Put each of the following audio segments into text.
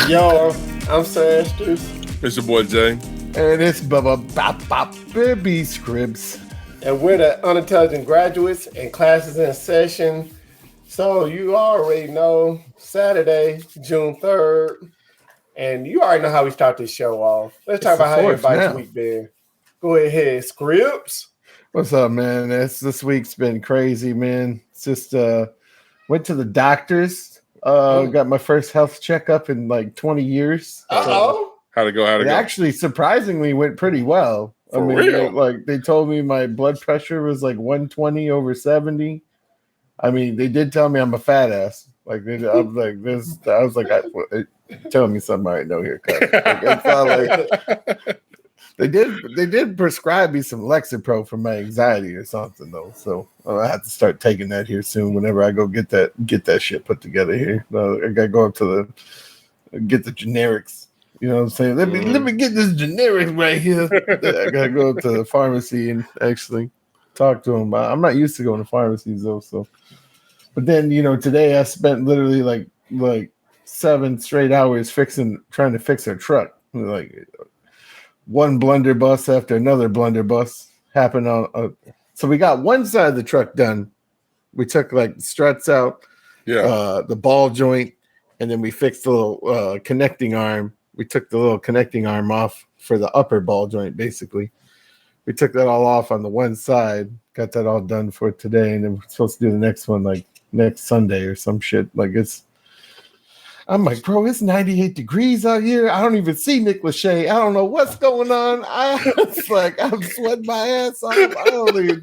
Yo, I'm Sash Deuce. It's your boy Jay. And it's Bubba Bop Bop Baby Scribs. And we're the Unintelligent Graduates and classes in session. So you already know, Saturday, June 3rd. And you already know how we start this show off. Let's talk about how everybody's week been. Go ahead, Scribs. What's up, man? This week's been crazy, man. It's just went to the doctors. Got my first health checkup in like 20 years. Uh-oh. How'd it go? It actually surprisingly went pretty well. For real? They told me my blood pressure was like 120/70. I mean, they did tell me I'm a fat ass. Like I was like this. I was like, tell me something I already know here. They did prescribe me some Lexapro for my anxiety or something though. So I have to start taking that here soon. Whenever I go get that shit put together here, I gotta go up to get the generics. You know what I'm saying? Let me get this generic right here. I gotta go to the pharmacy and actually talk to them. I'm not used to going to pharmacies though. So, but then today I spent literally like 7 straight hours trying to fix our truck. Like one blunderbuss after another blunderbuss happened on. So we got one side of the truck done. We took like the struts out, the ball joint, and then we fixed the little connecting arm. We took the little connecting arm off for the upper ball joint, basically. We took that all off on the one side, got that all done for today, and then we're supposed to do the next one like next Sunday or some shit. I'm like, bro, it's 98 degrees out here. I don't even see Nick Lachey. I don't know what's going on. I'm sweating my ass off. I don't even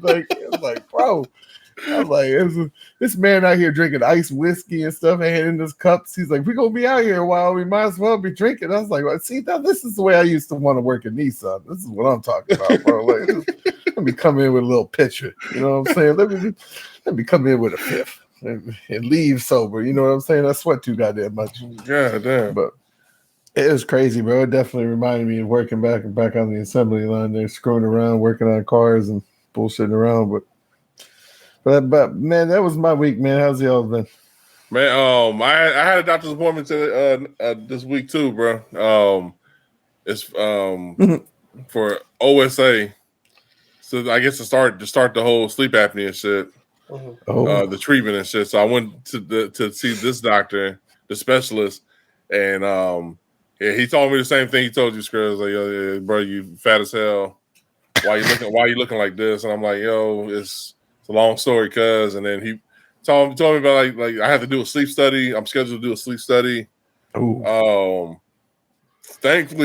bro. I'm like, this man out here drinking iced whiskey and stuff and in his cups. He's like, we're going to be out here a while. We might as well be drinking. I was like, well, see, now this is the way I used to want to work at Nissan. This is what I'm talking about, bro. Let me come in with a little pitcher. You know what I'm saying? Let me come in with a fifth and leave sober. You know what I'm saying? I sweat too goddamn much. Yeah, damn. But it was crazy, bro. It definitely reminded me of working back on the assembly line there, screwing around, working on cars and bullshitting around. But man, that was my week, man. How's y'all been? Man, I had a doctor's appointment this week too, bro. It's for OSA. So I guess to start the whole sleep apnea shit. The treatment and shit. So I went to see this doctor, the specialist, and he told me the same thing he told you, Scrubs. Like, yo, bro, you fat as hell. Why you looking like this? And I'm like, yo, it's a long story, cuz. And then he told me about like I have to do a sleep study. I'm scheduled to do a sleep study. Thankfully,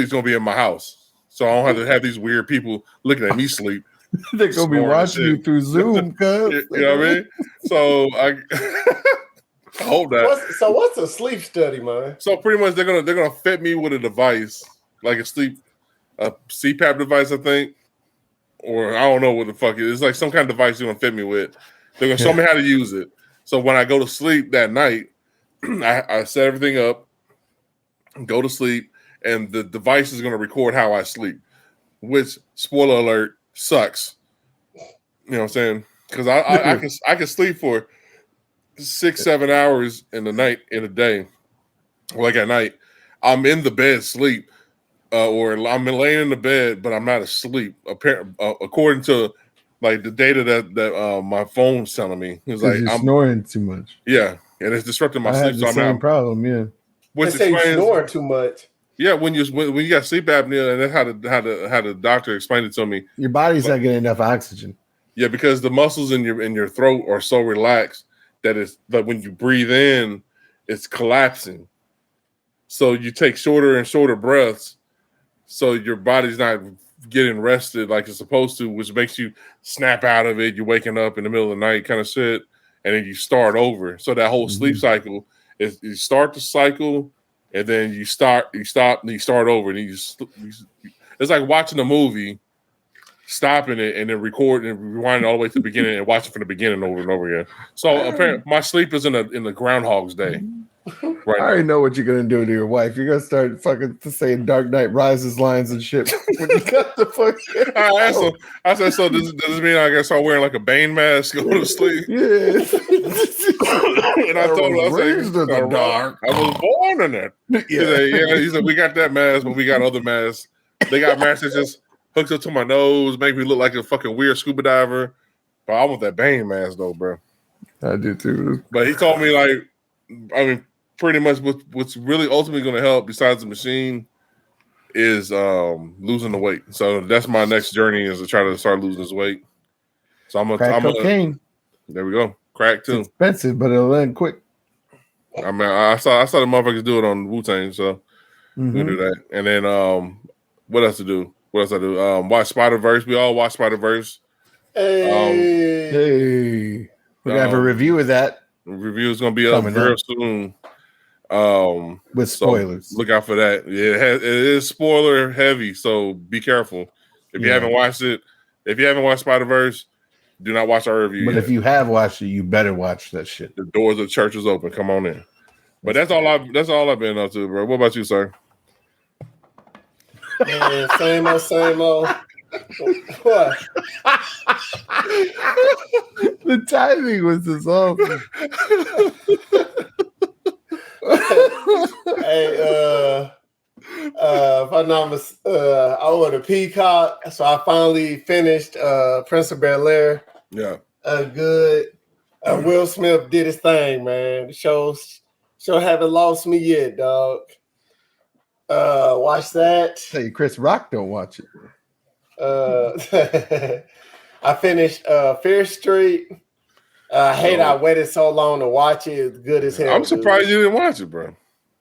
it's gonna be in my house, so I don't have to have these weird people looking at me sleep. They're gonna be watching you through Zoom, cuz. You know what I mean? So I hope that. What's a sleep study, man? So pretty much they're gonna fit me with a device, like a CPAP device, I think. Or I don't know what the fuck it is. It's like some kind of device you're gonna fit me with. They're gonna show me how to use it. So when I go to sleep that night, I set everything up, go to sleep, and the device is gonna record how I sleep. Which, spoiler alert, sucks. You know what I'm saying? Because I can sleep for 6-7 hours in a day. Like at night, I'm in the bed sleep. Or I'm laying in the bed, but I'm not asleep. According to like the data that my phone's telling me, it's like I'm snoring too much. Yeah, and it's disrupting my sleep. I have the same problem. Yeah, which explains you snoring too much. Yeah, when you got sleep apnea, and that's how the doctor explained it to me. Your body's not getting enough oxygen. Yeah, because the muscles in your throat are so relaxed that when you breathe in, it's collapsing. So you take shorter and shorter breaths. So your body's not getting rested like it's supposed to, which makes you snap out of it. You're waking up in the middle of the night kind of shit, and then you start over. So that whole sleep cycle is you start the cycle, and then you stop, and you start over. And it's like watching a movie, stopping it, and then recording and rewinding all the way to the beginning and watching from the beginning over and over again. So apparently my sleep is in the Groundhog's Day. Right. I already know what you're gonna do to your wife. You're gonna start fucking saying Dark Knight Rises lines and shit. When you got the fuck. I said, so does this mean I gotta start wearing like a Bane mask, go to sleep? Yeah. And I told him, I was raised in the like, dark. I was born in it. He said, yeah. He said, we got that mask, but we got other masks. They got masks that just hooks up to my nose, make me look like a fucking weird scuba diver. But I want that Bane mask though, bro. I do too. But he told me like, I mean, pretty much what's really ultimately going to help besides the machine is losing the weight. So that's my next journey is to try to start losing this weight. So I'm cocaine. There we go. Crack too. It's expensive, but it'll end quick. I mean, I saw the motherfuckers do it on Wu-Tang, so we'll do that. And then what else to do? What else I do? Watch Spider-Verse. We all watch Spider-Verse. Hey, we have a review of that. Review is gonna be up real soon. With spoilers. So look out for that. Yeah, it is spoiler heavy, so be careful. If you haven't watched it, if you haven't watched Spider-Verse, do not watch our review. But if you have watched it, you better watch that shit. The doors of the church is open. Come on in. But that's all I've been up to, bro. What about you, sir? Man, same old. What? The timing was just awful. Hey, if I'm not I ordered Peacock, so I finally finished Prince of Bel-Air. Yeah. Good. Will Smith did his thing, man. The show haven't lost me yet, dog. Watch that. Hey, Chris Rock don't watch it. I finished Fear Street. I hate I waited so long to watch it. It's good as hell. I'm surprised you didn't watch it, bro.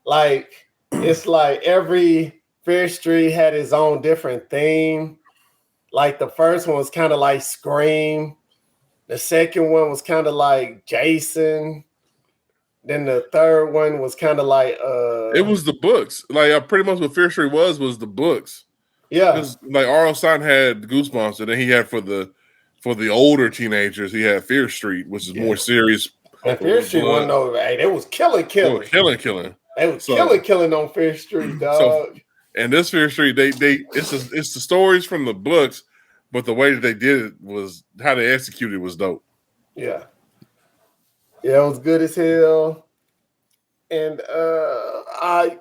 Like, it's like every Fear Street had its own different theme. Like the first one was kind of like Scream. The second one was kind of like Jason. Then the third one was kind of like it was the books. Like pretty much what Fear Street was the books. Yeah. Like R.L. Stein had Goosebumps, and then he had for the older teenagers, he had Fear Street, which is more serious. And Fear Street one though, hey, they was killing. Killing. They was killing on Fear Street, dog. And this Fear Street, it's the stories from the books, but the way that they did it was how they executed was dope. Yeah. Yeah, it was good as hell. And I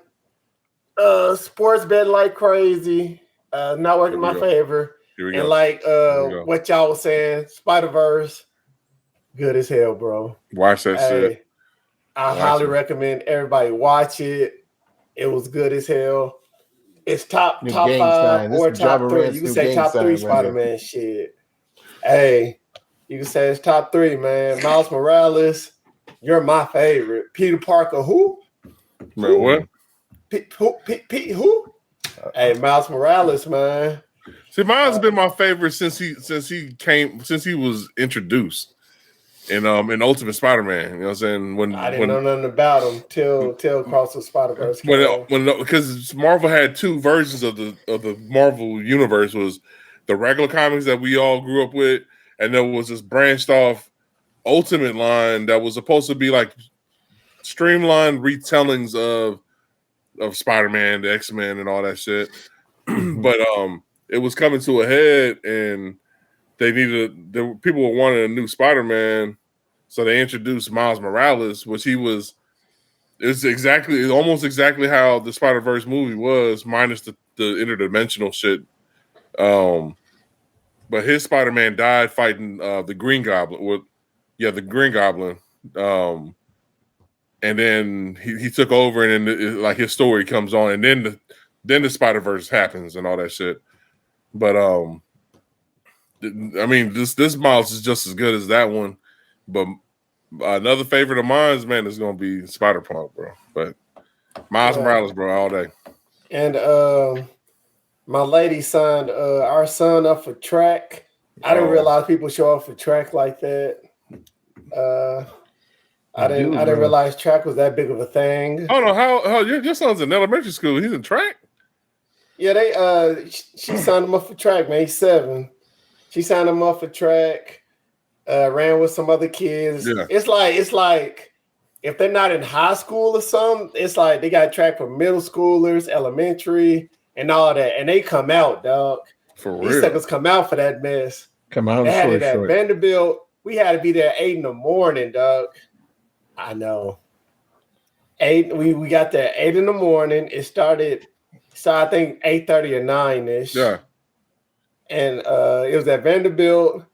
sports bet like crazy. Not working in my favor. And like what y'all was saying, Spider-Verse, good as hell, bro. Watch that shit. I highly recommend everybody watch it. It was good as hell. It's top 5 or top 3. You can say top 3 Spider-Man shit. Hey, you can say it's top 3, man. Miles Morales, you're my favorite. Peter Parker, who? Man, what? Who? Hey, Miles Morales, man. See, Miles has been my favorite since he was introduced in Ultimate Spider-Man. You know what I'm saying? I didn't know nothing about him till Across the Spider-Verse. Because Marvel had 2 versions of the Marvel universe, was the regular comics that we all grew up with, and there was this branched off Ultimate line that was supposed to be like streamlined retellings of Spider-Man, the X-Men, and all that shit. But it was coming to a head, and people were wanting a new Spider-Man, so they introduced Miles Morales, which it's almost exactly how the Spider-Verse movie was, minus the interdimensional shit. But his Spider-Man died fighting the Green Goblin. The Green Goblin. And then he took over, and then like his story comes on, and then the Spider-Verse happens and all that shit. But I mean, this Miles is just as good as that one. But another favorite of mine, man, is gonna be Spider-Punk, bro. But Miles Morales, bro, all day. And my lady signed our son up for track. I didn't realize people show up for track like that. I didn't realize track was that big of a thing. Oh no, how your son's in elementary school? He's in track? Yeah, she signed him up for track, man. He's 7. She signed him up for track. Ran with some other kids. Yeah. It's like if they're not in high school or something, it's like they got track for middle schoolers, elementary, and all that. And they come out, dog. For real. These suckers come out for that mess. Come out. They had it at Vanderbilt. We had to be there at 8 in the morning, dog. I know. 8. We got there 8 in the morning. It started. So I think 8:30 or 9-ish. Yeah. And it was at Vanderbilt.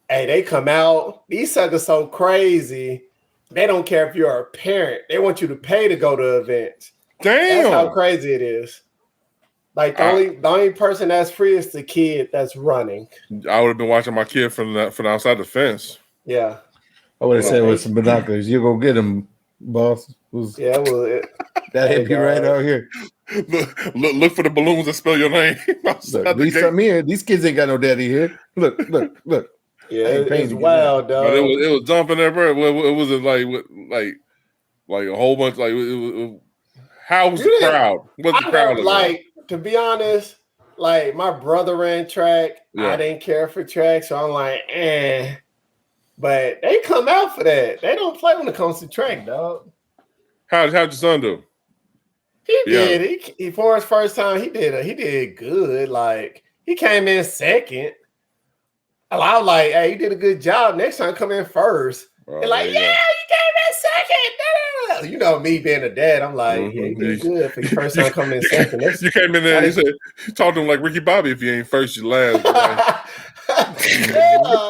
Hey, they come out. These suckers so crazy. They don't care if you're a parent. They want you to pay to go to events. Damn. That's how crazy it is. Like the only person that's free is the kid that's running. I would have been watching my kid from outside the fence. Yeah. I would have said with some binoculars. You go get him, boss. Yeah, well, that hit me right out here. Look for the balloons that spell your name. Look, these some here. These kids ain't got no daddy here. Look. Yeah, it's wild, dog. But it was dumping everywhere. It was like a whole bunch. Like how was the crowd? What's the crowd like? To be honest, like my brother ran track. Yeah. I didn't care for track, so I'm like, eh. But they come out for that. They don't play when it comes to track, dog. How'd your son do? He did. He for his first time, he did good. Like he came in second. I was like, hey, you did a good job. Next time, come in first. They're like, yeah, you came in second. You know me being a dad, I'm like, yeah, you did good for your first time coming in second. You came in there and you talked to him like Ricky Bobby. If you ain't first, you last. Yeah,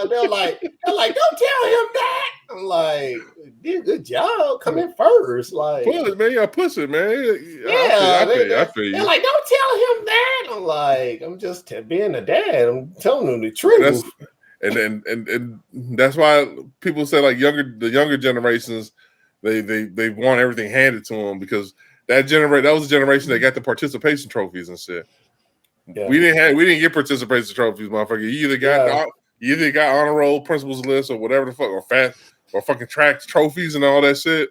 they're like, don't tell him that. I'm like, you did a good job. Come in first. Like, push it, man. You gotta push it, man. Yeah, I feel you. They're like, don't tell him that. I'm like, I'm just being a dad. I'm telling them the truth. And that's why people say like the younger generations, they want everything handed to them because that was a generation that got the participation trophies and shit. Yeah. We didn't get participation trophies, motherfucker. You either got honor roll, principals list, or whatever the fuck, or fucking track trophies and all that shit.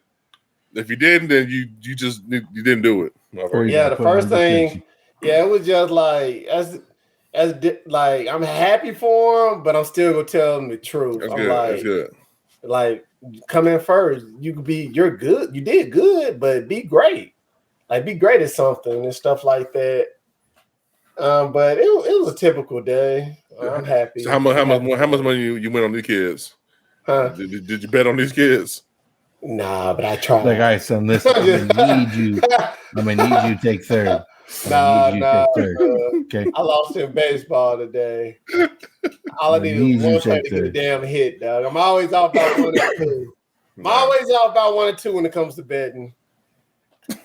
If you didn't, then you didn't do it. Yeah, the first thing, it was just like as like I'm happy for him, but I'm still gonna tell him the truth. That's I'm good. like, that's good. Like, come in first. You're good. You did good, but be great. Like, be great at something and stuff like that. But it was a typical day. I'm happy. So how much money you went on these kids? Huh? Did you bet on these kids? Nah, but I tried. Like, all right, son, listen, I'm gonna need you to take third. Okay. I lost in baseball today. All I needed was one play to get a damn hit, dog. I'm always off by 1 or 2. I'm always off by 1 or 2 when it comes to betting.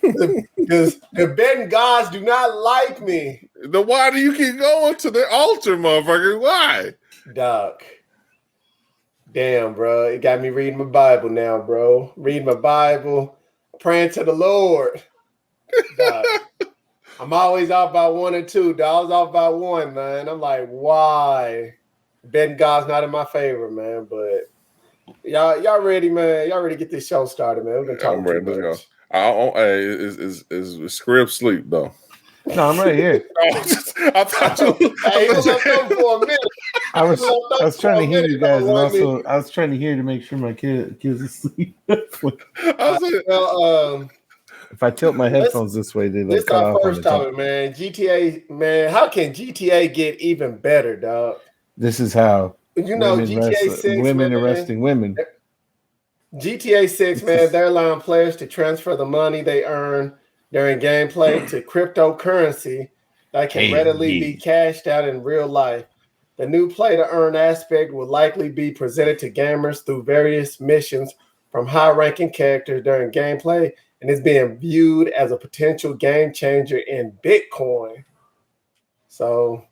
Because the betting gods do not like me. Then why do you keep going to the altar, motherfucker? Why? Doc. Damn, bro. It got me reading my Bible now, bro. Reading my Bible, praying to the Lord. Doc. I'm always off by 1 or 2. Dog. I was off by 1, man. I'm like, why? Betting God's not in my favor, man. But y'all ready, man? Y'all ready to get this show started, man? We're gonna talk about it. Hey, is Scrib sleep though? No, I'm right here. I thought you. Hey, he was up for a minute. I was trying to hear you guys, and also I was trying to hear to make sure my kids asleep. If I tilt my headphones this way, they this cut our off. First topic, man. GTA, man. How can GTA get even better, dog? This is how. You know, GTA 6, women arresting women. GTA 6, man, they're allowing players to transfer the money they earn during gameplay to cryptocurrency that can readily be cashed out in real life. The new play-to-earn aspect will likely be presented to gamers through various missions from high-ranking characters during gameplay, and is being viewed as a potential game changer in Bitcoin. So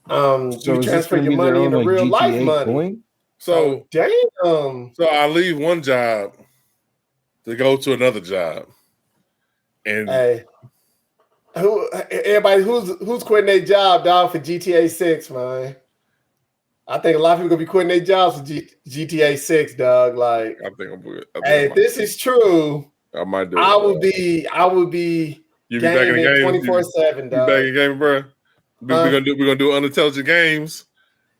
you transfer your money into real life money. Point? So damn. So I leave one job to go to another job. And hey, who's quitting their job, dog, for GTA 6, man? I think a lot of people gonna be quitting their jobs for GTA 6, dog. Like, I think I'm good. If this is true, I might do it. I will be. You be back in the game 24/7, dog. You back in the game, bro. We're gonna do unintelligent games.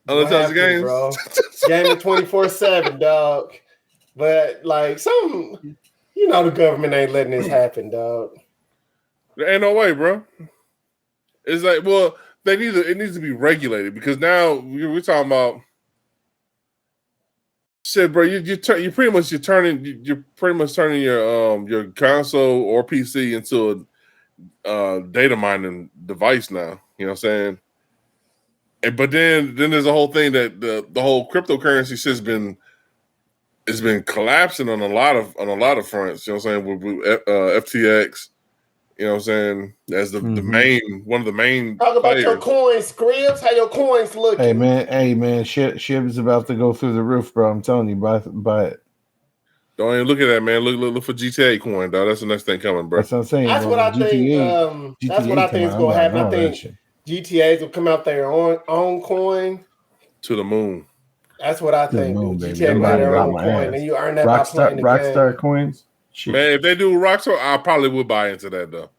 Unintelligent games, bro. Gaming 24/7, dog. But like the government ain't letting this happen, dog. There ain't no way, bro. It's like, well, it needs to be regulated because now we're talking about Shit, bro, you're pretty much turning your console or PC into a data mining device now. You know what I'm saying? But then there's a whole thing that the whole cryptocurrency shit's been collapsing on a lot of fronts. You know what I'm saying? With FTX, you know what I'm saying? As the main one of the main Talk about players. your coins, Scribs. How your coins looking? Hey man, Shib's about to go through the roof, bro. I'm telling you, buy it. Don't even look at that, man. Look for GTA coin, dog. That's the next thing coming, bro. That's what I'm saying. That's bro. what I think. GTA, That's what I think is gonna happen. I think GTA's will come out their own coin to the moon. That's what I think. Moon, GTA will have their own coin, and you earn that by playing the Rockstar game. coins. Shit. Man, if they do Rockstar, I probably would buy into that though.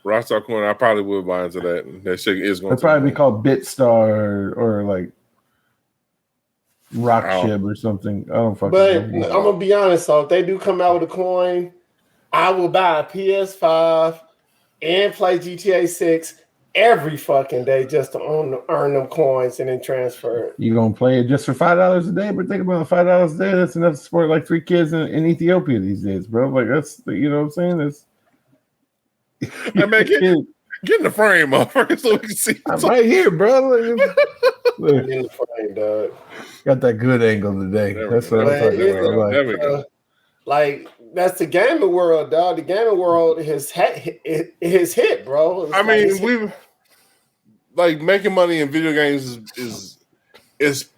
Rockstar coin, I probably would buy into that. That shit is going to probably be called BitStar or like Rockshib or something. I don't fucking know. But I'm gonna be honest, so if they do come out with a coin, I will buy a PS5 and play GTA 6 every fucking day just to earn them coins and then transfer it. You gonna play it just for $5 a day? But think about $5 a day. That's enough to support like 3 kids in Ethiopia these days, bro. Like that's you know what I'm saying? That's I mean, get in the frame, motherfucker, so we can see. I'm right here, bro. Look. In the frame, dog. Got that good angle today. That's what I'm talking about. There we go. Like that's the gaming world, dog. The gaming world has hit, bro. I mean, we've like making money in video games is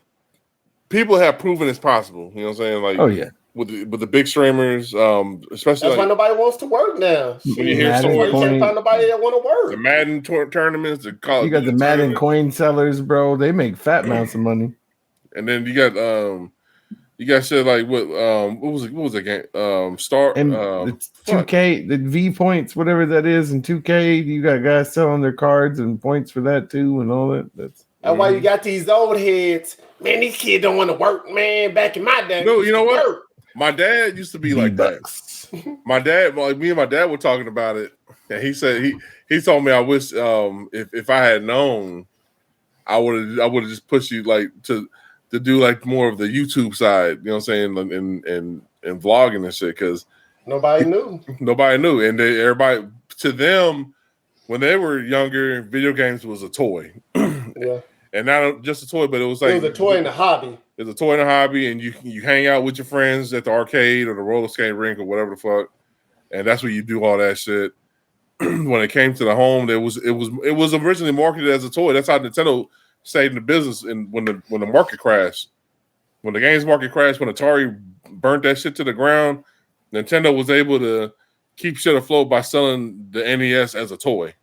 people have proven it's possible. You know what I'm saying? Like, oh yeah. With the big streamers, especially that's why nobody wants to work now. When you hear someone, you can't find nobody that want to work. The Madden tournaments, you got the Madden coin sellers, bro. They make fat amounts of money. And then you got shit like what was the game? Star and the 2K, the V points, whatever that is, in 2K. You got guys selling their cards and points for that too, and all that. That's why you got these old heads. Man, these kids don't want to work, man. Back in my day, no, you know what? My dad used to be like that. My dad, like me and my dad were talking about it, and he said he told me I wish if I had known, I would have just pushed you like to do like more of the YouTube side, you know what I'm saying, and vlogging and shit, because nobody knew, and everybody to them when they were younger, video games was a toy, yeah. And not just a toy, but it was like it was a toy and a hobby. It's a toy and a hobby, and you hang out with your friends at the arcade or the roller skate rink or whatever the fuck, and that's where you do all that shit. When it came to the home, it was originally marketed as a toy. That's how Nintendo stayed in the business. And when the market crashed, when the games market crashed, when Atari burnt that shit to the ground, Nintendo was able to keep shit afloat by selling the NES as a toy.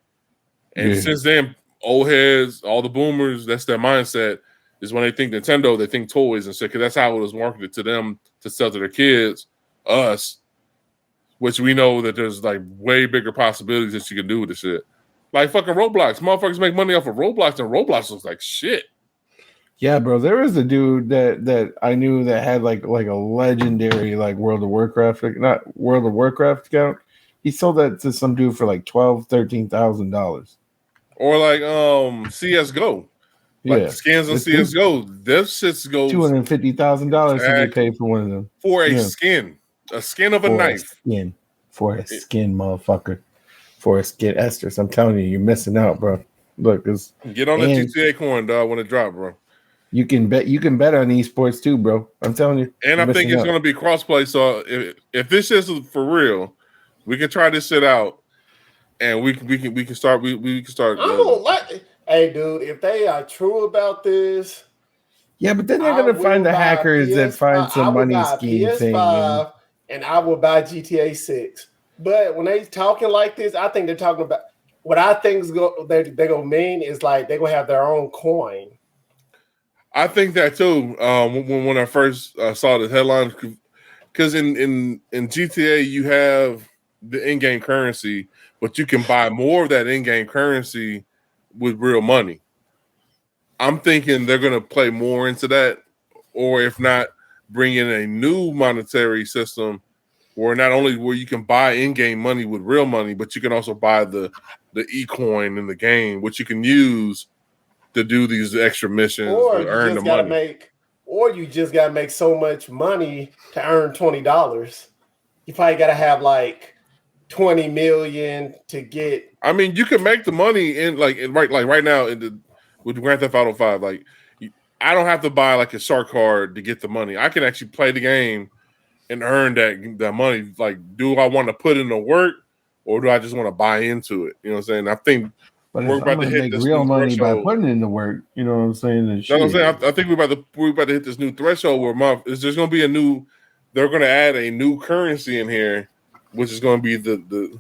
And since then, old heads, all the boomers, that's their mindset. Is when they think Nintendo, they think toys and shit, because that's how it was marketed to them to sell to their kids, us, which we know that there's like way bigger possibilities that you can do with this shit. Like fucking Roblox. Motherfuckers make money off of Roblox, and Roblox looks like shit. Yeah, bro. There was a dude that I knew that had like a legendary like World of Warcraft, not World of Warcraft account. He sold that to some dude for like $12,000-$13,000. Or like CSGO. Like skins on CSGO, this shit's goes $250,000 to get paid for one of them. For a skin of a knife. For a skin, motherfucker. For a skin, Esters. I'm telling you, you're missing out, bro. Look, get on the GTA coin, dog, when it drop, bro. You can bet on esports too, bro. I'm telling you. And I think it's gonna be crossplay. So if this is for real, we can try this shit out, and we can start. We can start. I don't like it. Hey, dude, if they are true about this, yeah, but then they're gonna find the hackers that find some money scheme thing. And I will buy GTA 6. But when they talking like this, I think they're talking about what I think they're gonna mean is like they're gonna have their own coin. I think that too. When I first saw the headlines, because in GTA you have the in-game currency, but you can buy more of that in-game currency with real money. I'm thinking they're going to play more into that, or if not, bring in a new monetary system where not only where you can buy in-game money with real money, but you can also buy the e-coin in the game, which you can use to do these extra missions or earn the money. or you just gotta make so much money to earn $20. You probably gotta have like 20 million to get. I mean, you can make the money right now with Grand Theft Auto 5. Like, I don't have to buy like a shark card to get the money. I can actually play the game and earn that money. Like, do I want to put in the work, or do I just want to buy into it? You know what I'm saying? I think But we're if about I'm to gonna hit make this real new money by threshold. putting in the work, you know what I'm saying? And You know what I'm saying? I think we're about to hit this new threshold where there's going to be a new. They're going to add a new currency in here, which is going to be the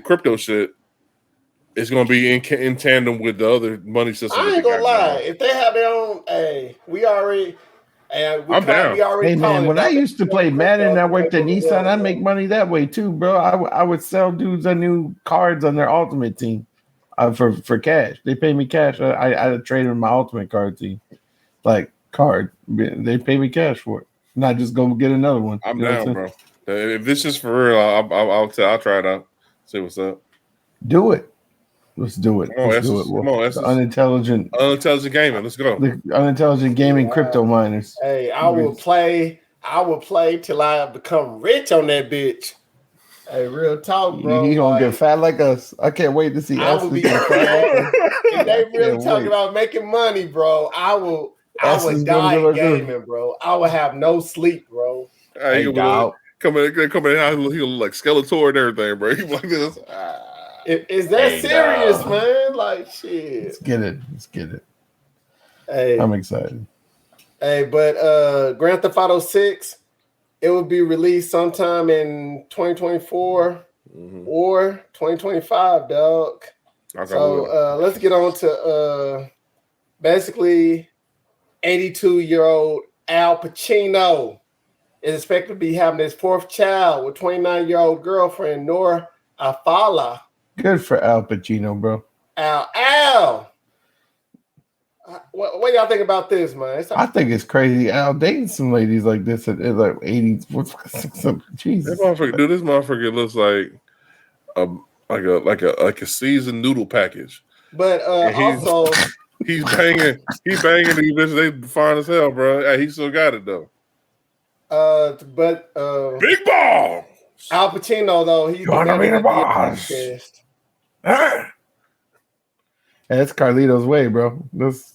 crypto shit. It's going to be in tandem with the other money system I that they ain't gonna got going lie. on. If they have their own, hey, we already I'm down. we already Hey man, calling when it I out. used to play Madden and I worked at Nissan, I make money that way too, bro. I would sell dudes a new cards on their ultimate team for cash. They pay me cash. I trade in my ultimate card team, like card. They pay me cash for it, not just go get another one. I'm You know what down, I'm saying? bro. If this is for real, I'll try it out. See what's up. Do it. Let's do it. Come on, Let's do it. Essence. Come on, The Essence. unintelligent Gaming. Let's go. the unintelligent gaming crypto miners. Hey, I will play till I become rich on that bitch. Hey, real talk, bro. He gonna Like, get fat like us. I can't wait to see I will be. Essence get fat like us. If they really can't talk wait. about making money, bro, I Essence would gonna die look good. gaming, bro. I would have no sleep, bro. Hey, Hey, dog. coming in, he'll look like Skeletor and everything, bro. He like this. Is that serious, man? Like, shit. Let's get it. Let's get it. Hey, I'm excited. hey, but Grand Theft Auto 6, it will be released sometime in 2024 or 2025, dog. So let's get on to basically 82-year-old Al Pacino is expected to be having his fourth child with 29-year-old girlfriend Nora Afala. Good for Al Pacino, bro. Al. What y'all think about this, man? I think it's crazy. Al dating some ladies like this at like 80. Jesus. This motherfucker looks like a seasoned noodle package. But also he's banging these bitches. They fine as hell, bro. Hey, he still got it though. But big ball. Al Pacino though, he's gonna be the boss. That's Carlito's way, bro. That's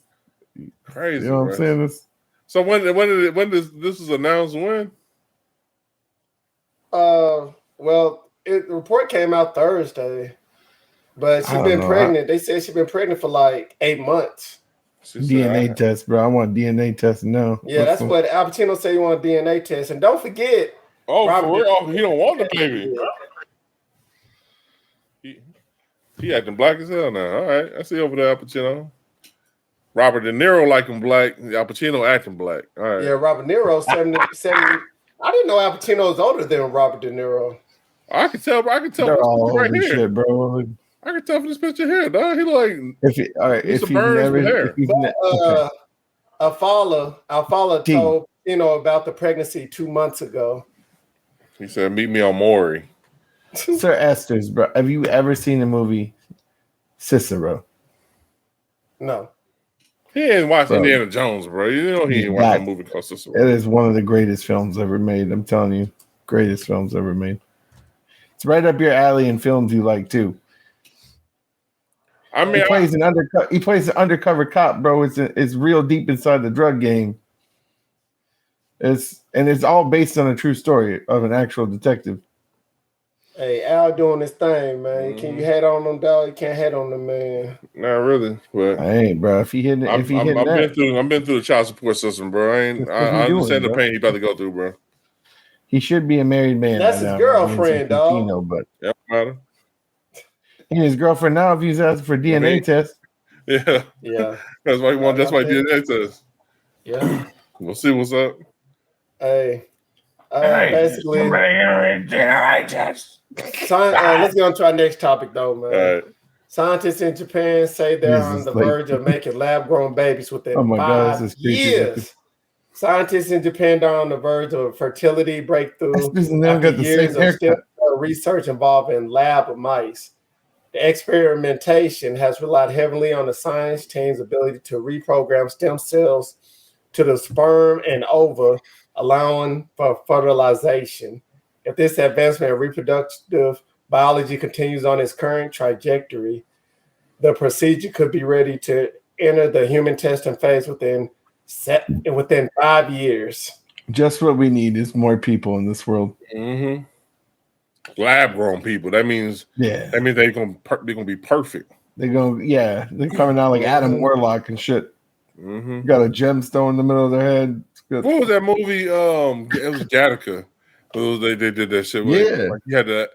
crazy. You know what I'm saying? So when this was announced? When? Well, the report came out Thursday, but she's been pregnant. They said she's been pregnant for like 8 months. DNA test, bro. I want DNA test now. Yeah, that's what Al Pacino said. He want a DNA test, and don't forget. Oh, for real? He don't want the baby. He acting black as hell now. All right, I see over there, Al Pacino. Robert De Niro like him black. Al Pacino acting black. All right. Yeah, Robert De Niro 70. I didn't know Al Pacino is older than Robert De Niro. I can tell. I can tell. They're all right over here, shit, bro. I can tell from this picture here, dog. He like if he's burns with hair. But Alfala told about the pregnancy 2 months ago. He said, "Meet me on Maury." Sir Esther's, bro. Have you ever seen the movie Cicero? No. He ain't watched Indiana Jones, bro. You know he ain't watched a movie called Cicero. It is one of the greatest films ever made. I'm telling you, greatest films ever made. It's right up your alley in films you like too. I mean, he plays an undercover cop, bro. It's real deep inside the drug game. It's all based on a true story of an actual detective. Hey, Al doing his thing, man. Can you head on them, dog? You can't head on them, man. Not really, but I ain't, bro. If he hitting, I've been through the child support system, bro. I understand the pain he about to go through, bro. He should be a married man. That's his girlfriend, dog. But yeah, matter. And his girlfriend now, if he's asking for DNA test. Yeah. That's why he want. That's why DNA test. Yeah. We'll see what's up. Hey. Basically. Let's get on to our next topic, though, man. All right. Scientists in Japan say they're on the verge of making lab-grown babies within 5 years. Scientists in Japan are on the verge of a fertility breakthrough after years of research involving lab mice. The experimentation has relied heavily on the science team's ability to reprogram stem cells to the sperm and ova, allowing for fertilization. If this advancement in reproductive biology continues on its current trajectory, the procedure could be ready to enter the human testing phase within 5 years. Just what we need is more people in this world. Mm-hmm. Lab grown people. That means Yeah. they're gonna be perfect. They're coming out like Adam Warlock and shit. Mm-hmm. Got a gemstone in the middle of their head. What was that movie? It was Gattaca. They did that shit. Yeah. Like you had to.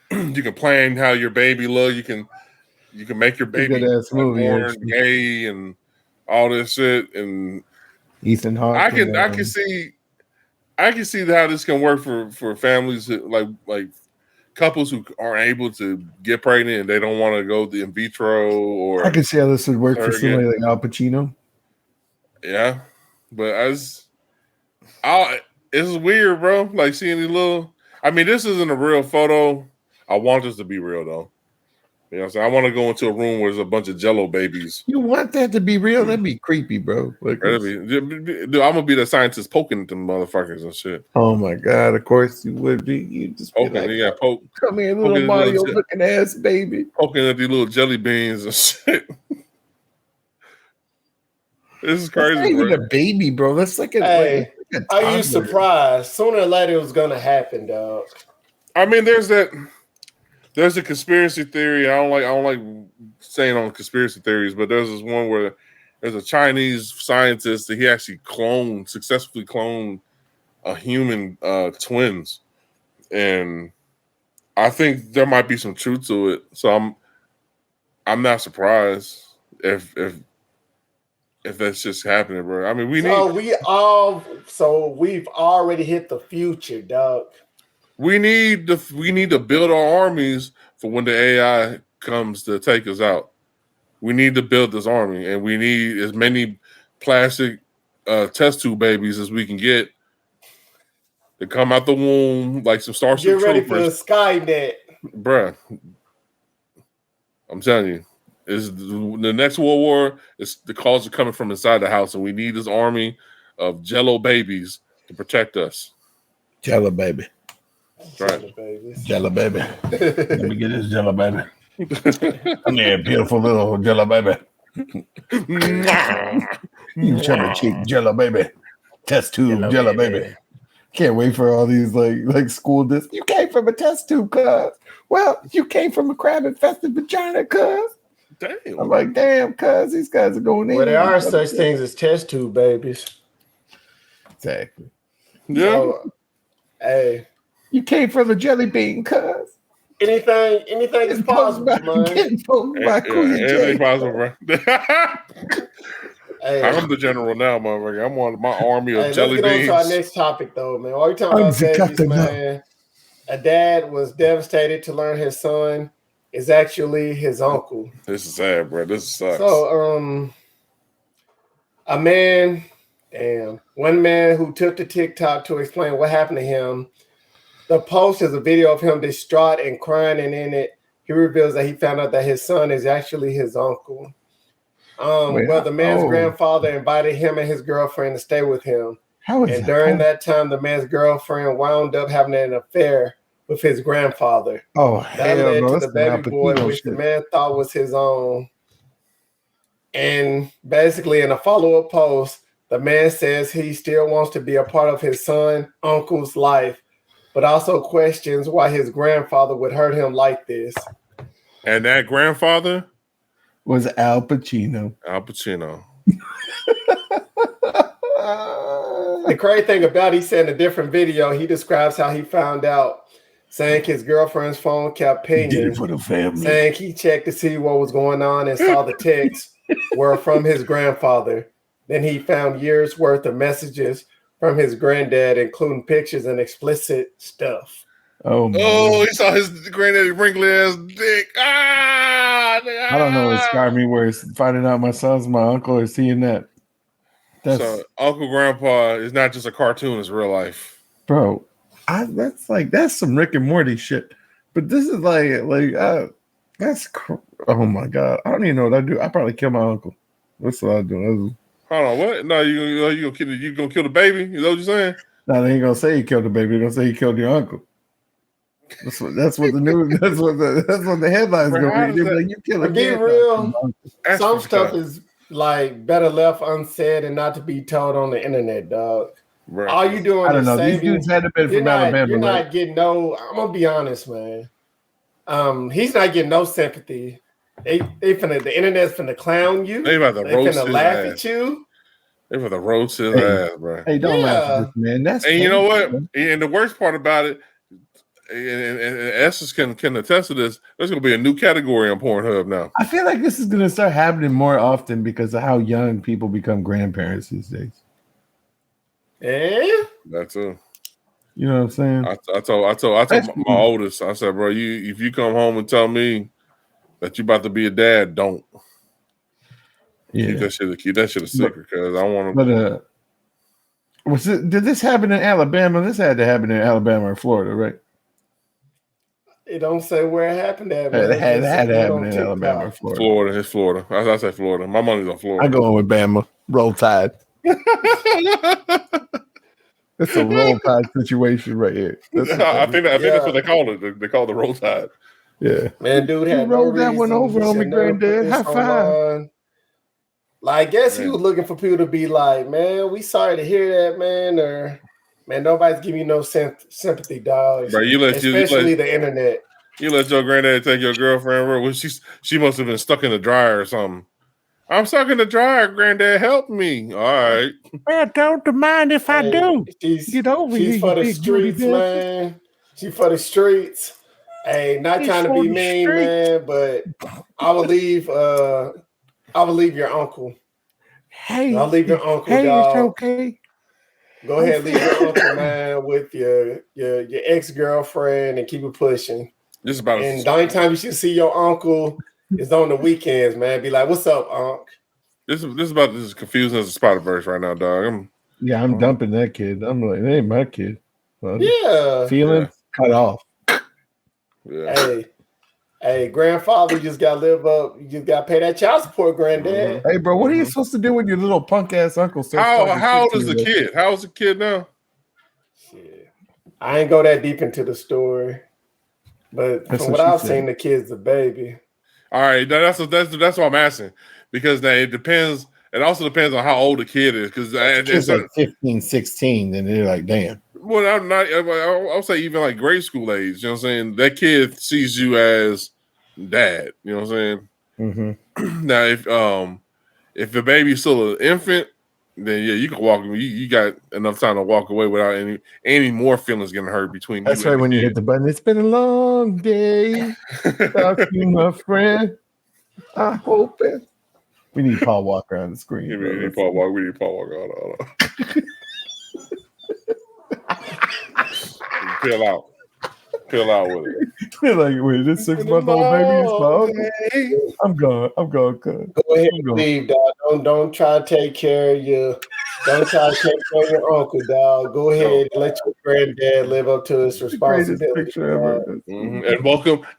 You can plan how your baby look. You can make your baby born gay and all this shit. And Ethan Hawke. I can see how this can work for families like couples who aren't able to get pregnant and they don't want to go the in vitro or. I can see how this would work for somebody like Al Pacino. Yeah, but it's weird, bro. Like seeing these little. I mean, this isn't a real photo. I want this to be real though. You know what I'm saying? I want to go into a room where there's a bunch of Jello babies. You want that to be real? That'd be creepy, bro. Dude, I'm gonna be the scientist poking at them motherfuckers and shit. Oh my god! Of course you would be. You just be poking, poke. Come here, little Mario looking ass baby. Poking at these little jelly beans and shit. This is crazy. That's not even a baby, bro. That's like a. Are you surprised? Sooner or later, it was gonna happen, dog. I mean, there's a conspiracy theory. I don't like saying on conspiracy theories, but there's this one where there's a Chinese scientist that he actually successfully cloned a human twins, and I think there might be some truth to it. So I'm not surprised if that's just happening, bro. I mean, we've already hit the future, dog. We need to build our armies for when the AI comes to take us out. We need to build this army, and we need as many plastic test tube babies as we can get to come out the womb, like some Starship Get ready Troopers. For the Skynet, bruh. I'm telling you, is the next World War? The calls are coming from inside the house, and we need this army of Jello babies to protect us. Jello baby. Right. Jello baby. Let me get this Jello baby. Come here, beautiful little Jello baby. You chubby cheek Jello baby. Test tube Jello baby. Can't wait for all these like school discs. You came from a test tube, cuz. Well, you came from a crab infested vagina, cuz. Damn. I'm like, damn, cuz these guys are going in. Well, there are such things as test tube babies. Exactly. Yeah. So, hey. You came from a jelly bean, cuz. Anything is possible, man. Anything possible, bro. I'm the general now, motherfucker. I'm on my army of jelly beans. Let's get on to our next topic, though, man. While we talking about babies, man, a dad was devastated to learn his son is actually his uncle. This is sad, bro. This sucks. So, one man who took to TikTok to explain what happened to him. The post is a video of him distraught and crying, and in it, he reveals that he found out that his son is actually his uncle. The man's grandfather invited him and his girlfriend to stay with him. During that time, the man's girlfriend wound up having an affair with his grandfather. That led to the baby boy, which the man thought was his own. And basically, in a follow-up post, the man says he still wants to be a part of his uncle's life, but also questions why his grandfather would hurt him like this. And that grandfather was Al Pacino. The crazy thing about it, he said in a different video, he describes how he found out, saying his girlfriend's phone kept pinging, did it for the family. Saying he checked to see what was going on and saw the texts were from his grandfather. Then he found years worth of messages from his granddad, including pictures and explicit stuff. He saw his granddaddy wrinkly ass dick. I don't know what scarred me worse, finding out my son's my uncle or seeing that. So Uncle Grandpa is not just a cartoon; it's real life, bro. That's some Rick and Morty shit. But this is like Oh my god! I don't even know what I do. I probably kill my uncle. That's what I do. Hold on, what? No, you gonna kill the baby? Is that what you're saying? No, they ain't gonna say he killed the baby. They're gonna say he killed your uncle. That's what the news. That's what the headlines Bro, gonna how read. does They're that- like, you kill To a be kid. real, That's some fucked stuff up, is like better left unsaid and not to be told on the internet, dog. bro. All you doing I don't is know. These saving. dudes had to been You're from not. Alabama, You're right? not getting no. I'm gonna be honest, man. He's not getting no sympathy. The internet's finna clown you. They about to They roast finna his laugh ass. at you. They about to roast his Hey. ass, bro. Hey, don't laugh at Yeah. this man. That's And you know painful, what? man. And the worst part about it, and Estes can attest to this. There's gonna be a new category on Pornhub now. I feel like this is gonna start happening more often because of how young people become grandparents these days. Eh? That's it. You know what I'm saying? I told my oldest. I said, bro, if you come home and tell me that you about to be a dad, don't keep that shit a secret because I want to. But did this happen in Alabama? This had to happen in Alabama or Florida, right? It don't say where it happened at, man. It had to happen on in TikTok. Alabama or Florida. Florida, it's Florida. I say Florida. My money's on I Florida. go in with Bama. Roll Tide. It's a roll tide situation right here. I think that's what they call it. They call it the roll tide. Yeah, man, dude you had no rolled that reason. one over He on me, should never put granddad. this High five. online. Like, I guess he Man. was looking for people to be like, man, we sorry to hear that, man, or man, nobody's giving you no sympathy, dog. Bro, Especially the internet. You let your granddad take your girlfriend, bro. Well, she must have been stuck in the dryer or something. I'm stuck in the dryer, granddad. Help me. All right. Man, don't mind if I do. Get over here, She's for you the big booty streets, bitch. man. She's for the streets. Hey, not She's trying to for be the mean, streets. man, but I will leave your uncle. Hey, I'll leave your uncle, hey, dog. it's okay. Go ahead, leave your uncle, man, with your ex-girlfriend and keep it pushing. This is about And the only time you should see your uncle is on the weekends, man. Be like, "What's up, unc?" This is about as confusing as a Spider-Verse right now, dog. I'm dumping that kid. I'm like, it ain't my kid. Yeah. Feelings cut off. Yeah. Hey, grandfather, you just gotta live up. You just gotta pay that child support, granddad. Hey, bro, what are you supposed to do when your little punk ass uncle starts How old is the kid? How old's the kid now? Shit. I ain't go that deep into the story, but from what I've seen, the kid's a baby. All right, that's what I'm asking because now it depends. It also depends on how old the kid is because it's like 15, 16, and they're like, damn. Well, I'm not. I'll say even like grade school age. You know what I'm saying? That kid sees you as dad. You know what I'm saying? Mm-hmm. Now, if the baby's still an infant, then yeah, you can walk. You got enough time to walk away without any more feelings getting hurt between. That's right. When you hit the button, it's been a long day. Talk to you, my friend. I hope it. We need Paul Walker on the screen. We need Paul Walker. We need Paul Walker. Hold on. Peel out with it. Like, wait, this 6-month-old baby is I'm gone. Cuz. Go ahead and leave, dog. Don't try to take care of your. Don't try to take care of your uncle, dog. Go ahead and let your granddad live up to his responsibility. Mm-hmm.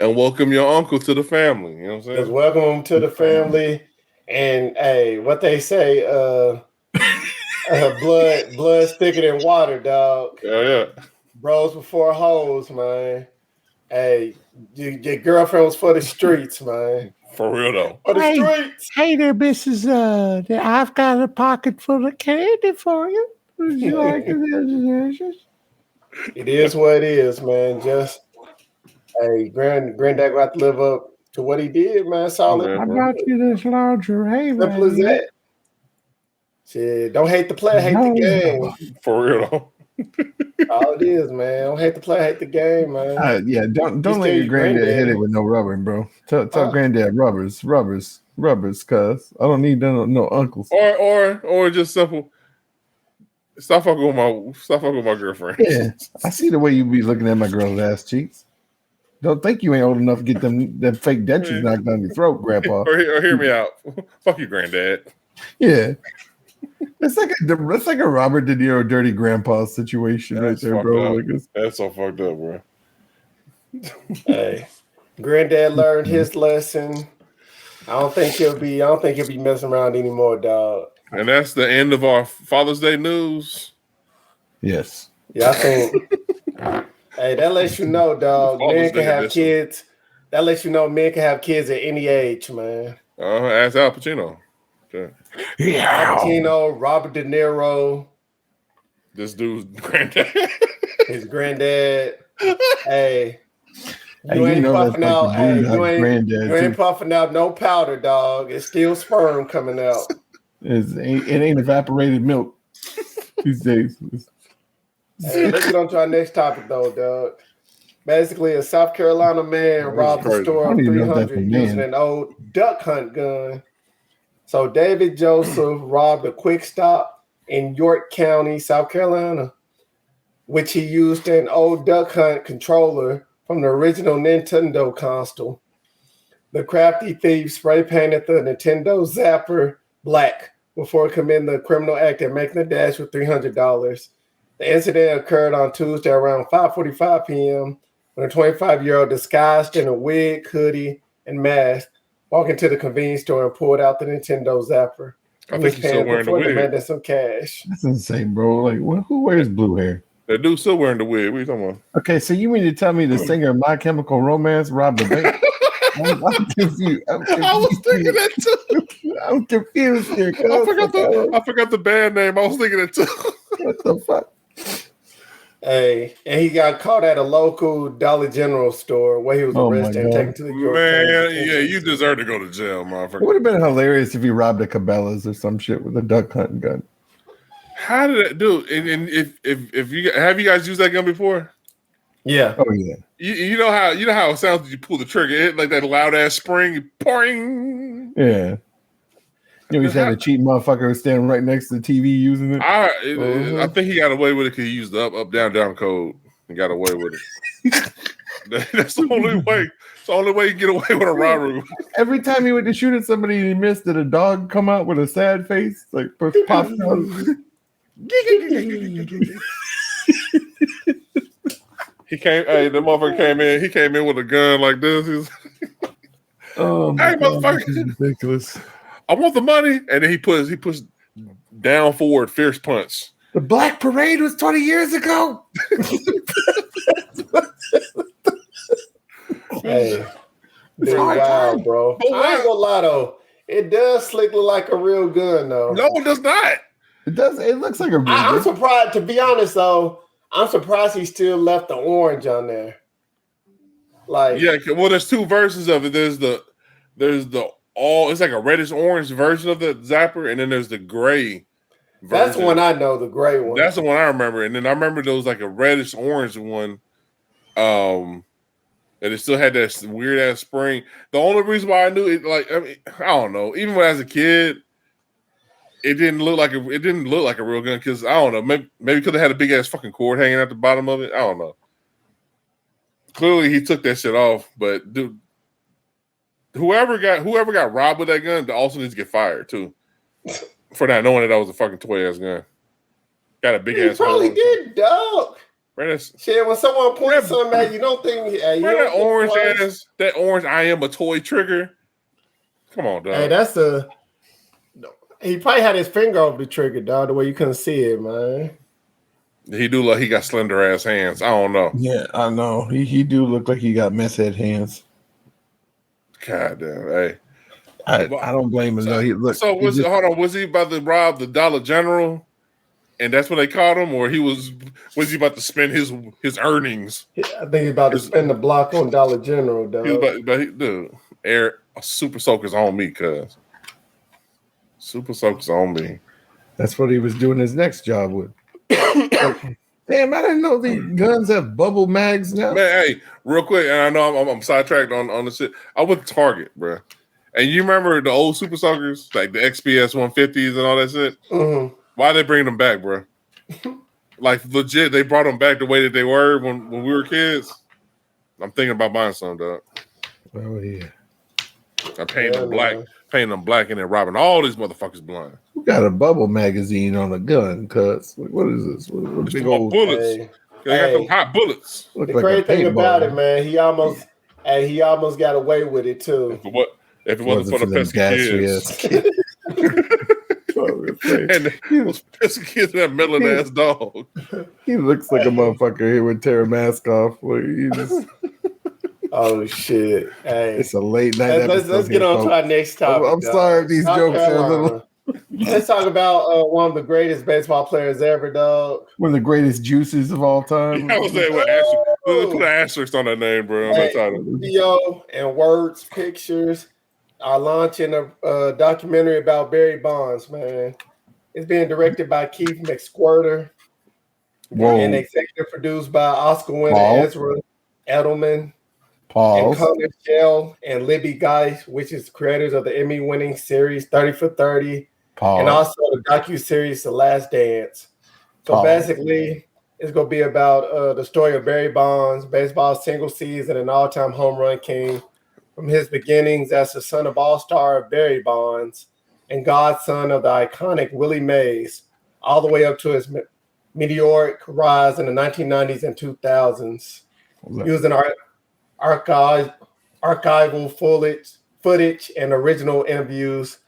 And welcome your uncle to the family. You know what I'm saying? Just welcome him to the family. And hey, what they say, blood thicker than water, dog. Yeah. Bros before hoes, man. Hey, your girlfriend was for the streets, man. For real though. For the streets. Hey there, Mrs. I've got a pocket full of candy for you. Would you like to? It is what it is, man. Just hey, granddad got to live up to what he did, man. Solid. I brought you this lingerie, man. Simple as that. Shit, don't hate the play, hate the game. For real though. All it is, man. Don't hate the play, hate the game, man. Yeah, don't let your granddad hit it with no rubbing, bro. Tell granddad rubbers, cuz I don't need no uncles. Or just simple. Stop fucking with my girlfriend. Yeah, I see the way you be looking at my girl's ass cheeks. Don't think you ain't old enough to get them fake dentures knocked down your throat, Grandpa. Or hear me out. Fuck you, granddad. Yeah. It's like a Robert De Niro dirty grandpa situation right there, bro. That's so fucked up, bro. Hey, Granddad learned his lesson. I don't think he'll be messing around anymore, dog. And that's the end of our Father's Day news. Yes. Yeah, I think. Hey, that lets you know, dog. Men can have kids. That lets you know men can have kids at any age, man. Ask Al Pacino. Okay. Yeah. Al Pacino, Robert De Niro. This dude's granddad. His granddad. Hey. You ain't puffing out. Hey, you ain't puffing out no powder, dog. It's still sperm coming out. It ain't evaporated milk these days. Hey, let's get on to our next topic, though, dog. Basically, a South Carolina man robbed a store of 300 using an old duck hunt gun. So David Joseph robbed a Quick Stop in York County, South Carolina, which he used an old duck hunt controller from the original Nintendo console. The crafty thief spray painted the Nintendo Zapper black before committing the criminal act and making the dash with $300. The incident occurred on Tuesday around 5:45 p.m. when a 25-year-old disguised in a wig, hoodie, and mask walked into the convenience store and pulled out the Nintendo Zapper. I think he's still wearing the wig. Demanding some cash. That's insane, bro. Like, who wears blue hair? That dude's still wearing the wig. What are you talking about? Okay, so you mean to tell me the singer of My Chemical Romance robbed the bank? I'm confused. I was thinking that too. I'm confused here. I forgot the band name. I was thinking it too. What the fuck? Hey, and he got caught at a local Dollar General store where he was arrested and taken to the York County. Yeah, you deserve to go to jail, motherfucker. It would have been hilarious if he robbed a Cabela's or some shit with a duck hunting gun. How did that do? And if you have you guys used that gun before? Yeah. Oh yeah. You know how it sounds when you pull the trigger, it like that loud ass spring, boing. Yeah. You know, he's had a cheap motherfucker standing right next to the TV using it. I think he got away with it because he used the up, down, down code and got away with it. That's the only way. It's the only way you get away with a robbery. Every time he went to shoot at somebody and he missed, did a dog come out with a sad face? Like, pop out. The motherfucker came in. He came in with a gun like this. He's hey, motherfucker, this is ridiculous. I want the money, and then he pushed down forward, fierce punch. The Black Parade was 20 years ago. Hey, dude, wow, bro. I ain't gonna lie though. It does slick look like a real gun though. No, it does not. It does. It looks like a real gun. I'm surprised. To be honest though, I'm surprised he still left the orange on there. Like, yeah, well, there's two versions of it. There's the it's like a reddish orange version of the Zapper, and then there's the gray version. That's the one I know, the gray one. That's the one I remember. And then I remember there was like a reddish orange one. And it still had that weird ass spring. The only reason why I knew it, like, I don't know, even when I was a kid, it didn't look like a real gun because I don't know, maybe because it had a big ass fucking cord hanging at the bottom of it. I don't know. Clearly he took that shit off, but dude, whoever got robbed with that gun also needs to get fired too for not knowing that was a fucking toy ass gun. Got a big ass. Probably did, dog. Right, shit, when someone points something at you, don't think that orange I am a toy trigger. Come on, dog. Hey, he probably had his finger over the trigger, dog, the way you couldn't see it, man. He do look he got slender ass hands. I don't know. Yeah, I know. He do look like he got meth head hands. God damn, hey. I don't blame him though. Was he about to rob the Dollar General? And that's when they caught him, or was he about to spend his earnings? I think he's about to spend the block on Dollar General, dog. Super Soaker's on me, cuz. Super Soaker's on me. That's what he was doing his next job with. Damn, I didn't know the guns have bubble mags now. Man, hey, real quick, and I know I'm sidetracked on the shit. I went to Target, bro. And you remember the old Super Soakers, like the XPS 150s and all that shit? Mm-hmm. Why they bring them back, bro? Like legit, they brought them back the way that they were when we were kids. I'm thinking about buying some, dog. Oh yeah. I painting them black, and then robbing all these motherfuckers blind. Who got a bubble magazine on a gun? Cuz what is this? What big old bullets? They got them hot bullets. The crazy thing about it, man, he almost And he almost got away with it too. If it wasn't for the them pesky kids. And those pesky kids and that melon ass dog. He looks like a motherfucker here would tear a mask off. Oh shit! Hey, it's a late night. Let's get on to our next topic. I'm sorry if these jokes are a little. Let's talk about one of the greatest baseball players ever, dog. One of the greatest juices of all time. I was saying, put an asterisk on that name, bro. Video and words, pictures are launching a documentary about Barry Bonds, man. It's being directed by Keith McSquirter. Whoa. And executive produced by Oscar winner Ezra Edelman. And Connor Shell and Libby Geist, which is creators of the Emmy-winning series 30 for 30, and also the docu-series The Last Dance. So basically, it's going to be about the story of Barry Bonds, baseball's single season and all-time home run king, from his beginnings as the son of all-star Barry Bonds and godson of the iconic Willie Mays, all the way up to his meteoric rise in the 1990s and 2000s. Using archival footage and original interviews,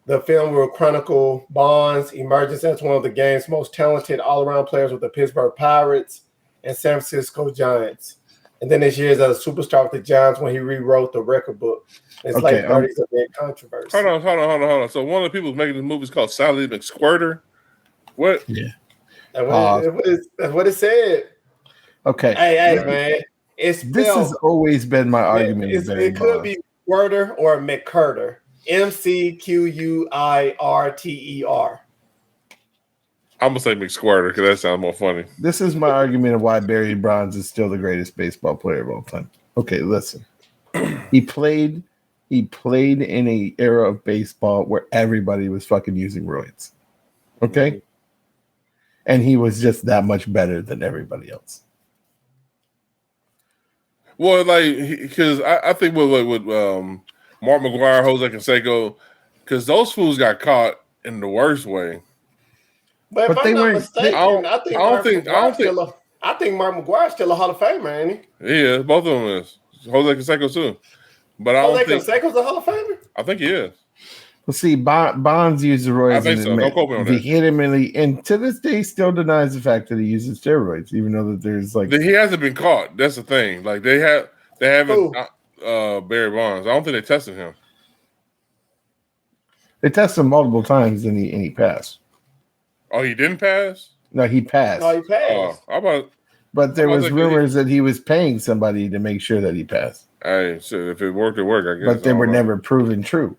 the film will chronicle Bonds' emergence as one of the game's most talented all-around players with the Pittsburgh Pirates and San Francisco Giants. And then his years as a superstar with the Giants when he rewrote the record book. It's late 30s amid controversy. Hold on. So one of the people making this movie is called Sally McSquirter. What? Yeah. That's what it said. Okay. Hey, man. This has always been my argument. It could be Squirter or McCurter. McQuirter. I'm going to say McSquirter because that sounds more funny. This is my argument of why Barry Bonds is still the greatest baseball player of all time. Okay, listen. He played in an era of baseball where everybody was fucking using roids. Okay? And he was just that much better than everybody else. Well, because I think with Mark McGwire, Jose Canseco, because those fools got caught in the worst way. But if I'm not mistaken, I think Mark McGwire's still a Hall of Famer, ain't he? Yeah, both of them is. Jose Canseco too. But Jose Canseco's a Hall of Famer? I think he is. Well, see, Bonds used steroids. I think so. Don't quote me on that. Vehemently, and to this day, still denies the fact that he uses steroids, even though that there's he hasn't been caught. That's the thing. Like they haven't Barry Bonds. I don't think they tested him. They tested him multiple times, and he passed. Oh, he didn't pass? No, he passed. No, he passed. But there was rumors that he was paying somebody to make sure that he passed. Hey, shit, if it worked, it worked, I guess. But they were never proven true.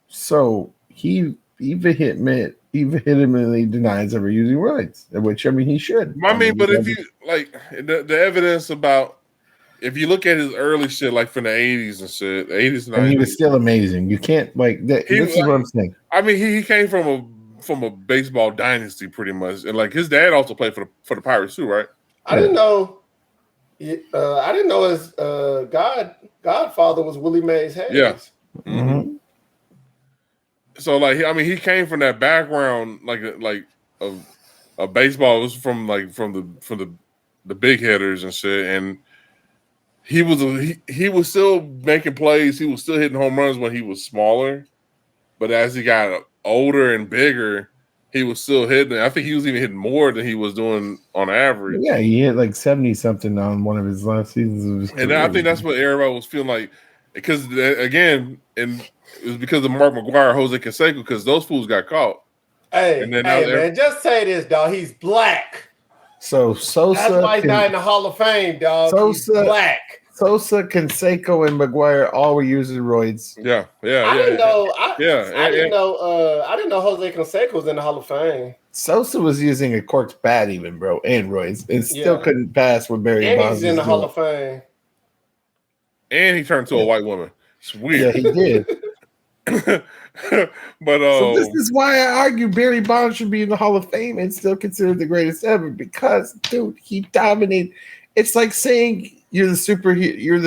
So he vehemently denies ever using roids, which he should. But if you the evidence about, if you look at his early shit, like from the 80s and shit, 80s and 90s, and he was still amazing. You can't this is what I'm saying. He came from a baseball dynasty pretty much, and his dad also played for the Pirates too, right? I didn't know. I didn't know his godfather was Willie Mays Hayes. Yeah. Mm-hmm. So he came from that background of baseball. It was from the big hitters and shit, and he was still making plays. He was still hitting home runs when he was smaller, but as he got older and bigger, he was still hitting. I think he was even hitting more than he was doing on average. Yeah, he hit 70 something on one of his last seasons. And I think that's what everybody was feeling like, because again, and it was because of Mark McGwire, Jose Canseco, because those fools got caught. Hey, man, just say this, dog. He's black. So Sosa. That's why he's not in the Hall of Fame, dog. He's black. Sosa, Canseco, and McGwire all were using roids. Yeah. I didn't know. I didn't know Jose Canseco was in the Hall of Fame. Sosa was using a corked bat, even, bro, and roids, and still couldn't pass with Barry Bonds. And he's in the Hall of Fame. And he turned to a white woman. It's weird. Yeah, he did. But so this is why I argue Barry Bonds should be in the Hall of Fame and still considered the greatest ever, because, dude, he dominated. It's like saying you're the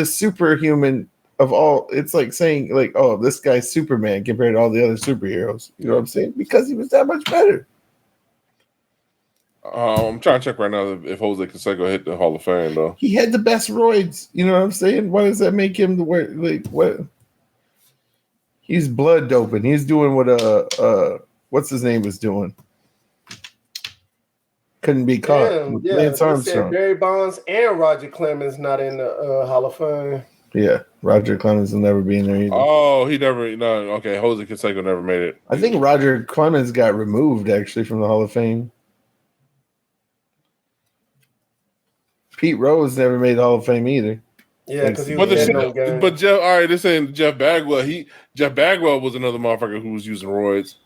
superhuman of all. It's like saying oh, this guy's Superman compared to all the other superheroes. You know what I'm saying? Because he was that much better. I'm trying to check right now if Jose Canseco hit the Hall of Fame though. He had the best roids. You know what I'm saying? Why does that make him the way? Like what? He's blood doping. He's doing what what's his name was doing. Couldn't be caught. Damn, yeah. Lance They Armstrong. said Barry Bonds and Roger Clemens not in the Hall of Fame. Yeah, Roger Clemens will never be in there either. Oh, he never. No, okay. Jose Canseco never made it. I think Roger Clemens got removed actually from the Hall of Fame. Pete Rose never made the Hall of Fame either. Yeah, because he was but Jeff. All right, this ain't Jeff Bagwell. Jeff Bagwell was another motherfucker who was using roids.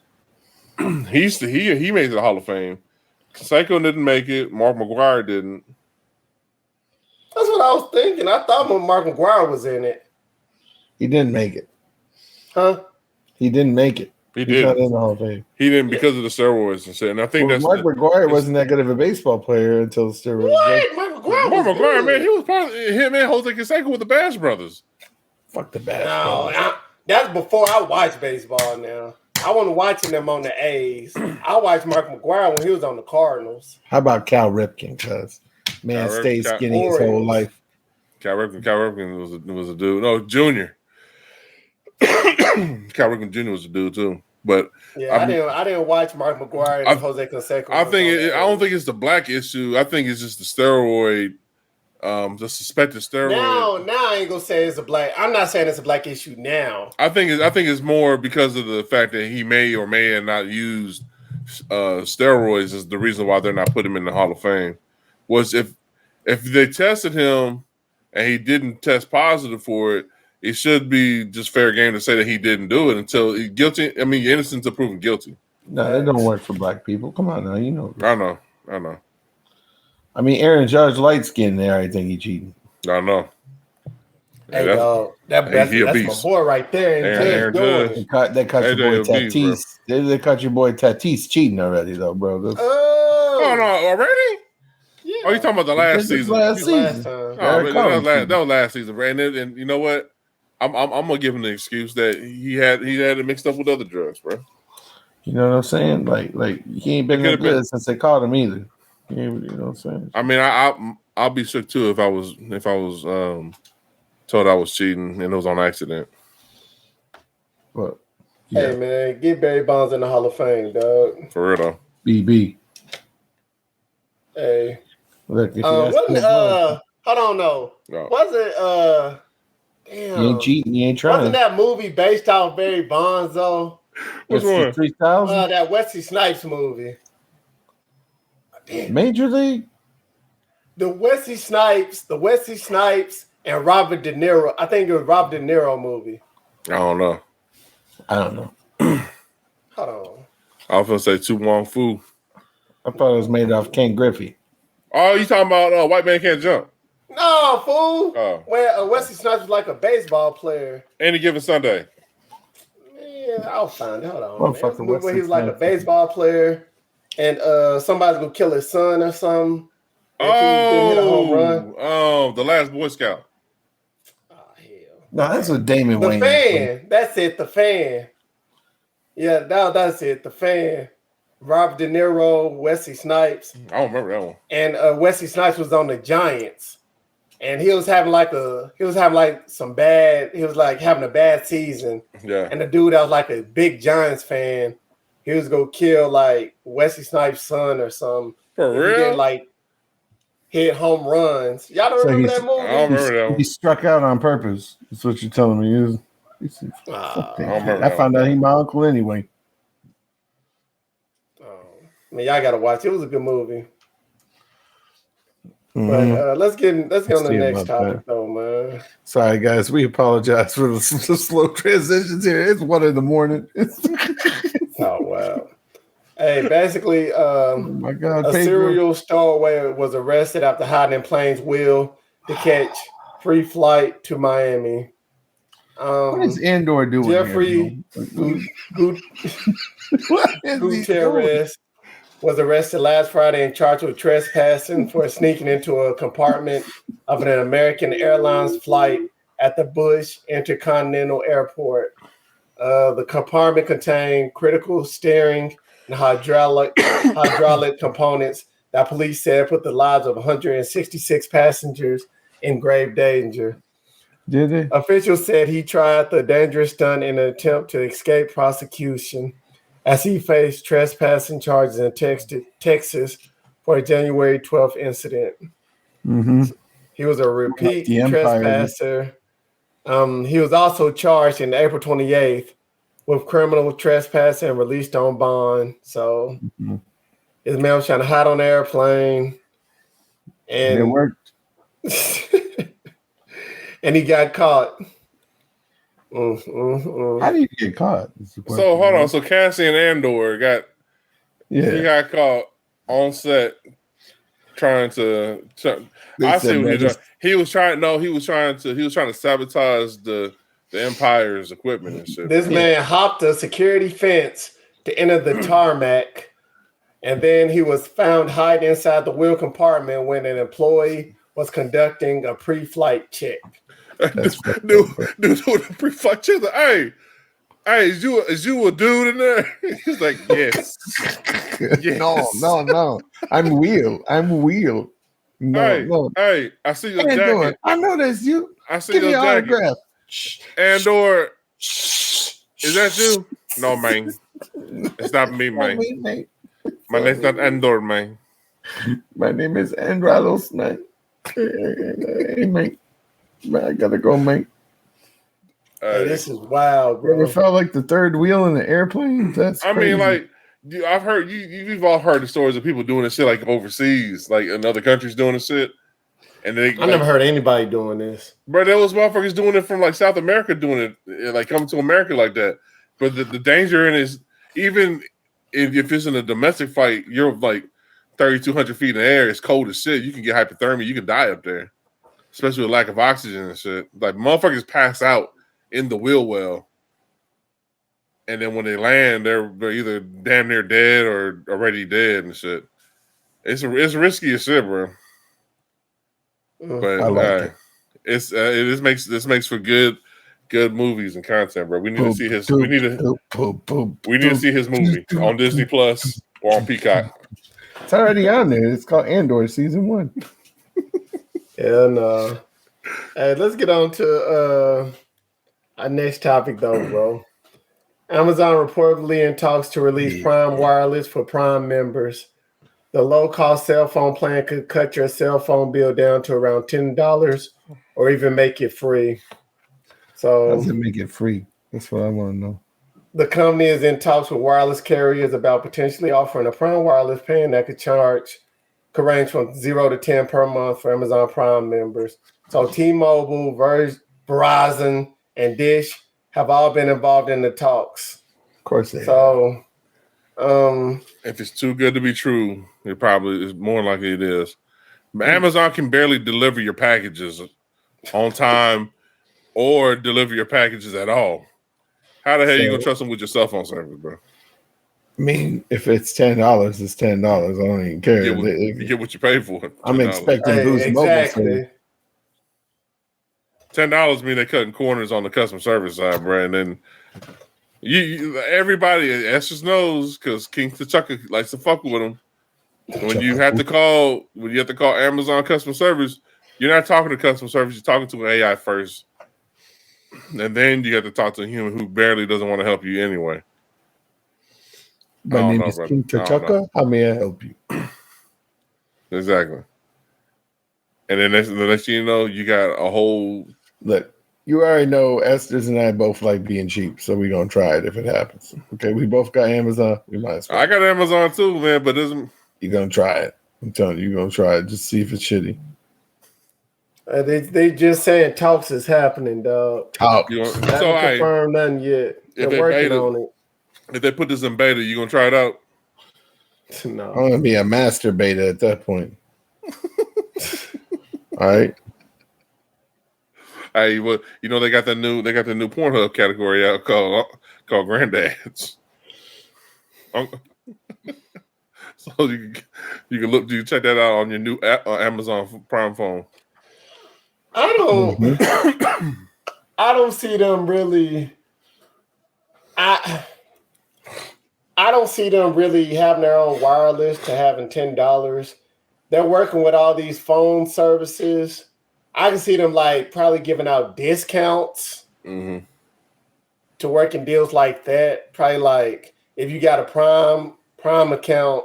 he made the Hall of Fame. Canseco didn't make it. Mark McGwire didn't. That's what I was thinking. I thought Mark McGwire was in it. He didn't make it. Huh? He didn't make it. He didn't. Not in the Hall of Fame. He didn't because of the steroids and shit. And I think Mark McGwire wasn't that good of a baseball player until steroids. What? Mark McGwire, man, he was probably him and Jose Canseco with the Bass Brothers. Fuck the Bass Brothers. That's before I watched baseball. Now I wasn't watching them on the A's. I watched Mark McGwire when he was on the Cardinals. How about Cal Ripken? Cause man stayed skinny his whole life. Cal Ripken was a dude. No, Junior. Cal Ripken Jr. was a dude too. But yeah, I didn't watch Mark McGwire and Jose Canseco. I don't think it's the black issue. I think it's just the steroid, the suspected steroid. Now I ain't gonna say it's a black. I'm not saying it's a black issue now. I think it's more because of the fact that he may or may have not used steroids is the reason why they're not putting him in the Hall of Fame. Was if they tested him and he didn't test positive for it, it should be just fair game to say that he didn't do it until he's guilty. I mean, innocent until proven guilty. No, that don't work for black people. Come on now, you know. I know. I mean, Aaron Judge light skinned there. I think he cheating. I know. Hey, dog, that's my boy right there. Aaron Judge. They caught your boy Tatis. They caught your boy Tatis cheating already, though, bro. Oh no, already? Yeah. Oh, you talking about the last season? Last season. That was last season, right? And you know what? I'm gonna give him the excuse that he had it mixed up with other drugs, bro. You know what I'm saying? Like he ain't been that good since they caught him either. You know what I'm saying? I mean, I'll be shook too if I was told I was cheating and it was on accident. But hey man, get Barry Bonds in the Hall of Fame, dog. For real though. BB. Hey. Look, hold on, no. Was it damn. You ain't cheating, you ain't trying. Wasn't that movie based off Barry Bonds though? Which one? 3000? That Wesley Snipes movie. Damn. Major League? The Wesley Snipes and Robert De Niro. I think it was Robert De Niro movie. I don't know. Hold on. I was gonna say Tu Wong Fu. I thought it was made off Ken Griffey. Oh, you talking about White Man Can't Jump? No, fool. Oh. Where Wesley Snipes was like a baseball player. Any Given Sunday. Yeah, I'll find it. Hold on. Where he was like a baseball player and somebody's gonna kill his son or something. If he didn't hit a home run. Oh, The Last Boy Scout. Oh, hell. No, that's what Damon Wayans. The Fan. That's it, The Fan. Yeah, that's it, The Fan. Robert De Niro, Wesley Snipes. I don't remember that one. And Wesley Snipes was on the Giants. And he was having having a bad season. Yeah. And the dude that was like a big Giants fan, he was gonna kill like Wesley Snipes' son or something. For real? He didn't hit home runs. Y'all don't remember that movie? I don't remember that one. He struck out on purpose. That's what you're telling me. I found out he my uncle anyway. I mean, y'all gotta watch. It was a good movie. Mm-hmm. But let's get on the next topic, though, man. Sorry, guys. We apologize for the slow transitions here. It's 1 a.m. Oh wow! Hey, basically, oh my God, a serial stowaway was arrested after hiding in plane's wheel to catch free flight to Miami. What is Andor doing? Jeffrey Gutierrez was arrested last Friday and charged with trespassing for sneaking into a compartment of an American Airlines flight at the Bush Intercontinental Airport. The compartment contained critical steering and hydraulic components that police said put the lives of 166 passengers in grave danger. Did they? Officials said he tried the dangerous stunt in an attempt to escape prosecution as he faced trespassing charges in Texas for a January 12th incident. Mm-hmm. He was a repeat The Empire. trespasser. He was also charged in April 28th with criminal trespassing and released on bond. So his man was trying to hide on the airplane. And it worked. and he got caught. How do you get caught? So hold on. So Cassian Andor he got caught on set trying to. I see what he was doing. He was trying to sabotage the Empire's equipment and shit. This man hopped a security fence to enter the tarmac, and then he was found hiding inside the wheel compartment when an employee was conducting a pre-flight check. Dude, a pre-flight check. Like, hey, is you a dude in there? He's like, yes. No. I'm wheel. No. Hey, I see your jacket. I know that's you. I see Give your me an jacket. autograph. Andor, is that you? No, man. It's not me, man. My name's not Andor, man. My name is Andrados, man. Hey, mate. Man, I gotta go, mate. Hey, this is wild, bro. Ever felt like the third wheel in the airplane? That's crazy. mean, like, I've heard you've all heard the stories of people doing this shit like overseas, like in other countries doing this shit. And I never heard anybody doing this. Bro, there was motherfuckers doing it from like South America doing it, like coming to America like that. But the danger in it is, even if it's in a domestic flight, you're like 3,200 feet in the air, it's cold as shit. You can get hypothermia, you can die up there. Especially with lack of oxygen and shit. Like motherfuckers pass out in the wheel well. And then when they land, they're either damn near dead or already dead and shit. It's risky as shit, bro. But I like it. This makes for good movies and content, bro. We need to see his we need to see his movie on Disney Plus or on Peacock. It's already on there. It's called Andor season 1. Yeah, no. Hey, let's get on to our next topic, though, bro. Amazon reportedly in talks to release Prime Wireless for Prime members. The low-cost cell phone plan could cut your cell phone bill down to around $10 or even make it free. So, how does it make it free? That's what I want to know. The company is in talks with wireless carriers about potentially offering a Prime Wireless plan that could range from 0 to 10 per month for Amazon Prime members. So T-Mobile, Verizon, and Dish have all been involved in the talks. Of course they So, if it's too good to be true, it probably is more likely it is. But Amazon can barely deliver your packages on time or deliver your packages at all. How the hell are you gonna trust them with your cell phone service, bro? I mean, if it's $10, it's $10. I don't even care. You get what you pay for. I'm expecting Boost Mobile service. $10 mean they're cutting corners on the customer service side, bro. And then everybody, just knows because King T'Chaka likes to fuck with them. When you have to call Amazon customer service, you're not talking to customer service. You're talking to an AI first, and then you have to talk to a human who barely doesn't want to help you anyway. My name is King T'Chaka. How may I help you? Exactly. And then the next thing you know, you got a whole. Look, you already know Esther's and I both like being cheap, so we're going to try it if it happens. Okay, we both got Amazon. We might as well. I got Amazon too, man, but isn't. You're going to try it. I'm telling you, you're going to try it. Just see if it's shitty. They just saying talks is happening, dog. Talks. Haven't confirmed nothing yet. They're working on it. If they put this in beta, you going to try it out? No. I'm going to be a master beta at that point. All right. Hey, well, they got the new Pornhub category out called Granddads. So you can check that out on your new Amazon Prime phone. I don't see them really. I don't see them really having their own wireless to having $10 they're working with all these phone services. I can see them like probably giving out discounts Mm-hmm. to working deals like that. Probably like if you got a Prime account,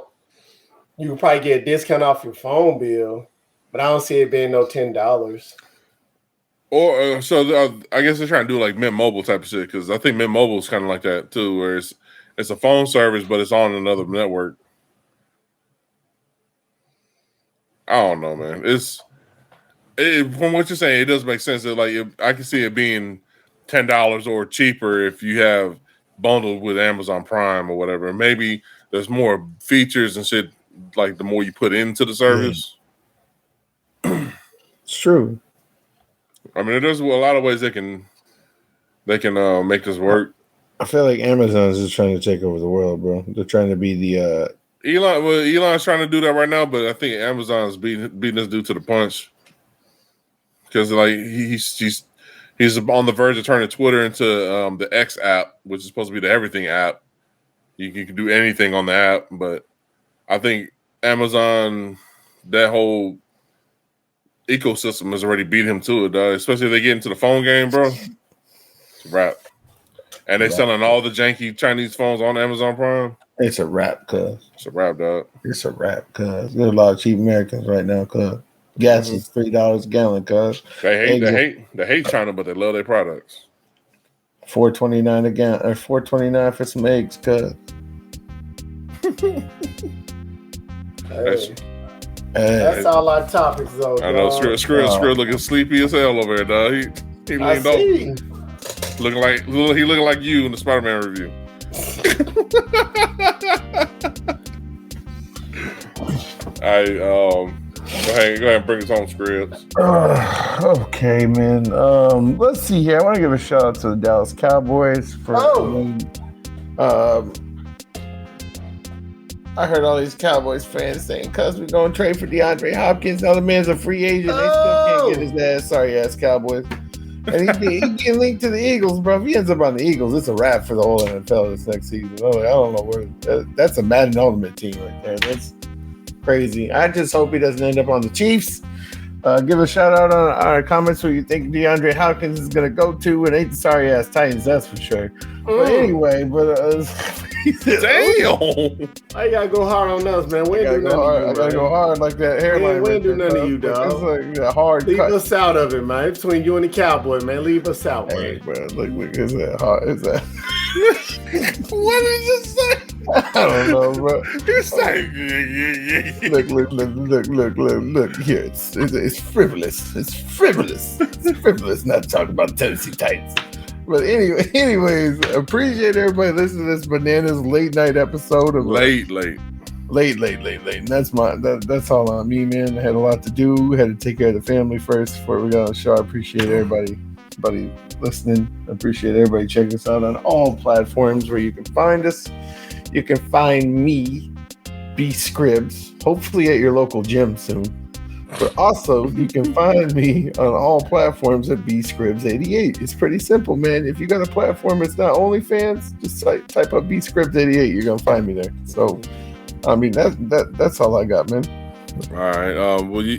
you can probably get a discount off your phone bill. But I don't see it being no $10. Or I guess they're trying to do like Mint Mobile type of shit because I think Mint Mobile is kind of like that too, where it's a phone service but it's on another network. I don't know, man. From what you're saying, it does make sense that like I can see it being $10 or cheaper if you have bundled with Amazon Prime or whatever. Maybe there's more features and shit like the more you put into the service. It's true. I mean, there's a lot of ways they can make this work. I feel like Amazon is just trying to take over the world, bro. They're trying to be the Elon's trying to do that right now, but I think Amazon's beating this dude to the punch because like he's on the verge of turning Twitter into the X app, which is supposed to be the everything app. You can do anything on the app, but I think Amazon, that whole ecosystem has already beat him to it, dog. Especially if they get into the phone game, bro. It's a wrap. And they're selling all the janky Chinese phones on Amazon Prime. It's a wrap, cuz. It's a wrap, dog. It's a wrap, cuz. There's a lot of cheap Americans right now, cuz. Gas is $3 a gallon, cuz. They hate China, but they love their products. $4.29 a gallon, or $4.29 for some eggs, cuz. That's all our topics, though. I know. Screw looking sleepy as hell over here, dog. He leaned over, looking like you in the Spider-Man review. All right, go ahead and bring us home, Scribs. Okay, man. Let's see here. I want to give a shout out to the Dallas Cowboys for. I heard all these Cowboys fans saying, "Cuz we're gonna trade for DeAndre Hopkins." Now the man's a free agent. They still can't get his ass. Sorry ass Cowboys. And he get linked to the Eagles, bro. If he ends up on the Eagles, it's a wrap for the whole NFL this next season. I don't know where. That's a Madden Ultimate team right there. That's crazy. I just hope he doesn't end up on the Chiefs. Give a shout out on our comments who you think DeAndre Hopkins is going to go to. It ain't the sorry ass Titans, that's for sure. But anyway, damn. I gotta go hard on us, man. We ain't do nothing to you, I gotta go hard like that hairline. We ain't do nothing to you, dog. It's like a hard Leave cut. us out of it, man. Between you and the Cowboy, man. Leave us out, Hey, man. bro, look, is that hard? Is that? What did you say? I don't know, bro. He's saying, Look here. It's frivolous. It's frivolous not to talk about the Tennessee Titans. But anyways, appreciate everybody listening to this bananas late night episode of late. And that's all on me, man. I had a lot to do. Had to take care of the family first before we got on the show. I appreciate everybody listening. I appreciate everybody checking us out on all platforms where you can find us. You can find me, B Scribs, hopefully at your local gym soon. But also, you can find me on all platforms at B Scribs 88. It's pretty simple, man. If you got a platform, it's not OnlyFans. Just type up B Scribs 88. You're gonna find me there. So, I mean, that's all I got, man. All right. Well, you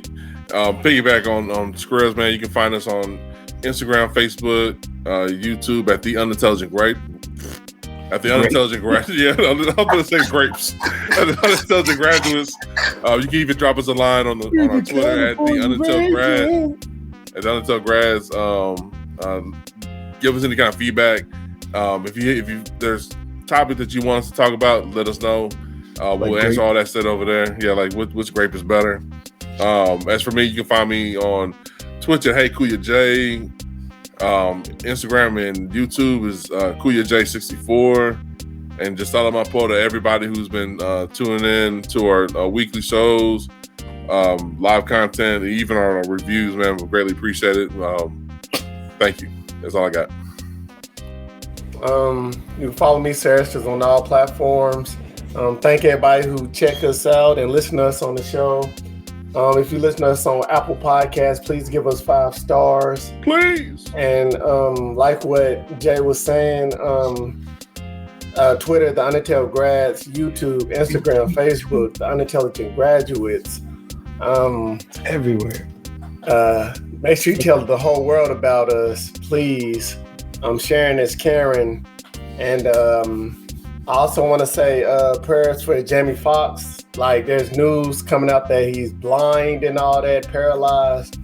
piggyback on Scribs, man. You can find us on Instagram, Facebook, YouTube at the Unintelligent Grape. At the Unintelligent Graduates. Yeah, I'm going to say grapes. At the Unintelligent Graduates. You can even drop us a line on our Twitter at the Unintel Grad. At the Unintel Grads. Give us any kind of feedback. If there's topic that you want us to talk about, let us know. We'll answer all that stuff over there. Yeah, like which grape is better. As for me, you can find me on Twitch at HeyKuyaJ. Instagram and YouTube is KuyaJ64, and just shout out my quote to everybody who's been tuning in to our weekly shows, live content, and even our reviews, man. We greatly appreciate it. Thank you. That's all I got. You can follow me, Sarastas, on all platforms. Thank everybody who check us out and listen to us on the show. If you listen to us on Apple Podcasts, please give us 5 stars. Please. And like what Jay was saying, Twitter, the Unintel Grads, YouTube, Instagram, Facebook, the Unintelligent Graduates. Everywhere. Make sure you tell the whole world about us, please. Sharon is Karen. And I also want to say prayers for Jamie Foxx. Like, there's news coming out that he's blind and all that, paralyzed.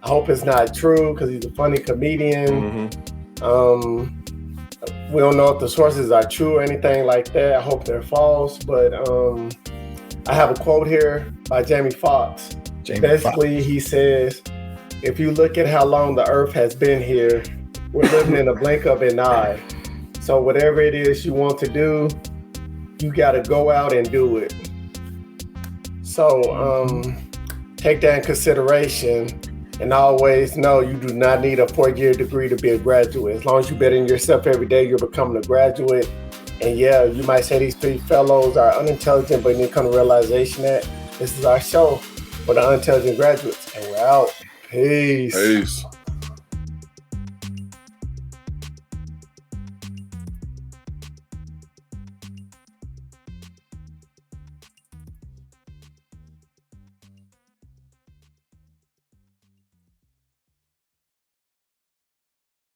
I hope it's not true because he's a funny comedian. We don't know if the sources are true or anything like that. I hope they're false. But I have a quote here by Jamie Foxx. Basically, he says, if you look at how long the earth has been here, we're living in a blink of an eye. So whatever it is you want to do, you got to go out and do it. So take that in consideration, and always know you do not need a 4-year degree to be a graduate. As long as you bet in yourself every day, you're becoming a graduate. And yeah, you might say these 3 fellows are unintelligent, but you come to realization that this is our show for the unintelligent graduates. And we're out. Peace.